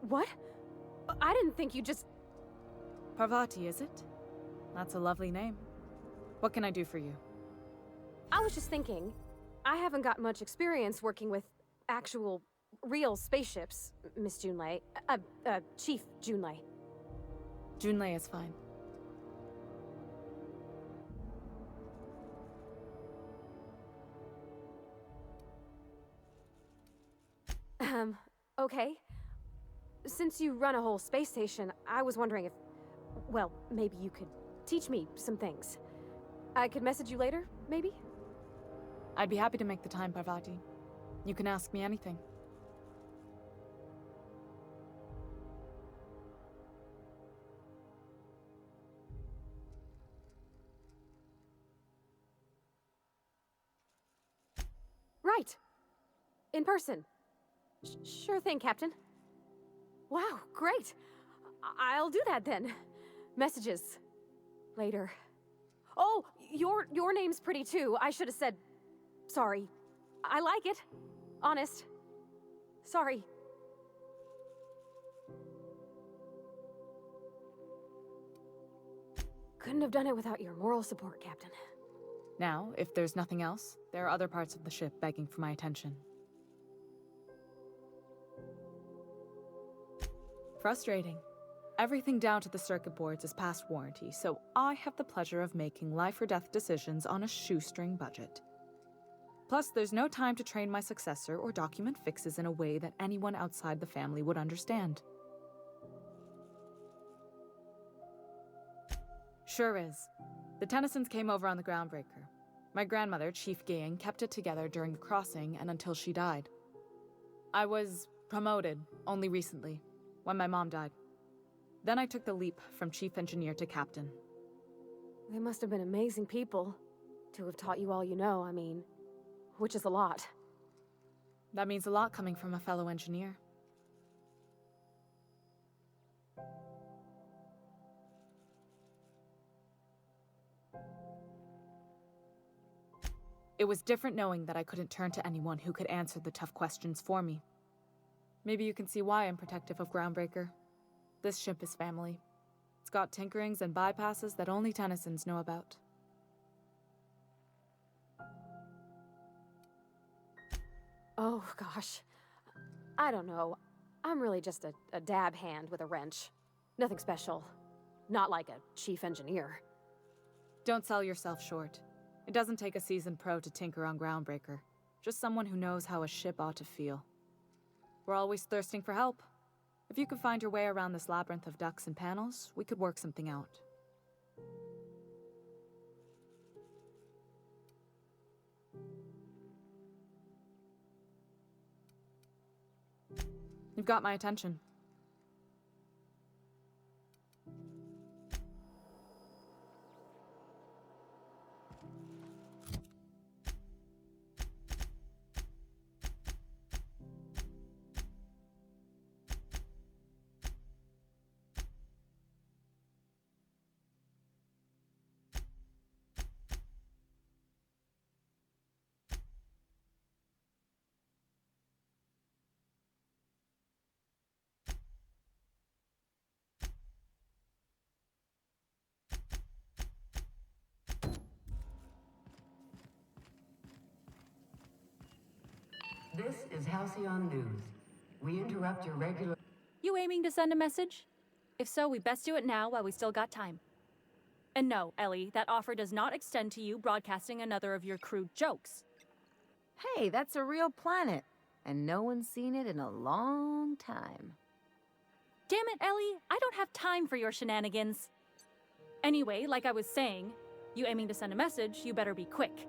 What? I didn't think you just... Parvati, is it? That's a lovely name. What can I do for you? I was just thinking, I haven't got much experience working with actual, real spaceships, Miss Junlei. Chief Junlei. Junlei is fine. Okay. Since you run a whole space station, I was wondering if... Well, maybe you could teach me some things. I could message you later, maybe? I'd be happy to make the time, Parvati. You can ask me anything. Right. In person. Sure thing, Captain. Wow, great. I'll do that then. Messages. Later. Oh, your name's pretty too. I should have said... Sorry. I like it. Honest. Sorry. Couldn't have done it without your moral support, Captain. Now, if there's nothing else, there are other parts of the ship begging for my attention. Frustrating. Everything down to the circuit boards is past warranty, so I have the pleasure of making life-or-death decisions on a shoestring budget. Plus, there's no time to train my successor or document fixes in a way that anyone outside the family would understand. Sure is. The Tennysons came over on the Groundbreaker. My grandmother, Chief Gaying, kept it together during the crossing and until she died. I was promoted only recently, when my mom died. Then I took the leap from chief engineer to captain. They must have been amazing people to have taught you all you know, I mean, which is a lot. That means a lot coming from a fellow engineer. It was different knowing that I couldn't turn to anyone who could answer the tough questions for me. Maybe you can see why I'm protective of Groundbreaker. This ship is family. It's got tinkerings and bypasses that only Tennysons know about. Oh, gosh. I don't know. I'm really just a dab hand with a wrench. Nothing special. Not like a chief engineer. Don't sell yourself short. It doesn't take a seasoned pro to tinker on Groundbreaker. Just someone who knows how a ship ought to feel. We're always thirsting for help. If you could find your way around this labyrinth of ducts and panels, we could work something out. You've got my attention. This is Halcyon News. We interrupt your regular... You aiming to send a message? If so, we best do it now while we still got time. And no, Ellie, that offer does not extend to you broadcasting another of your crude jokes. Hey, that's a real planet, and no one's seen it in a long time. Damn it, Ellie, I don't have time for your shenanigans. Anyway, like I was saying, you aiming to send a message, you better be quick.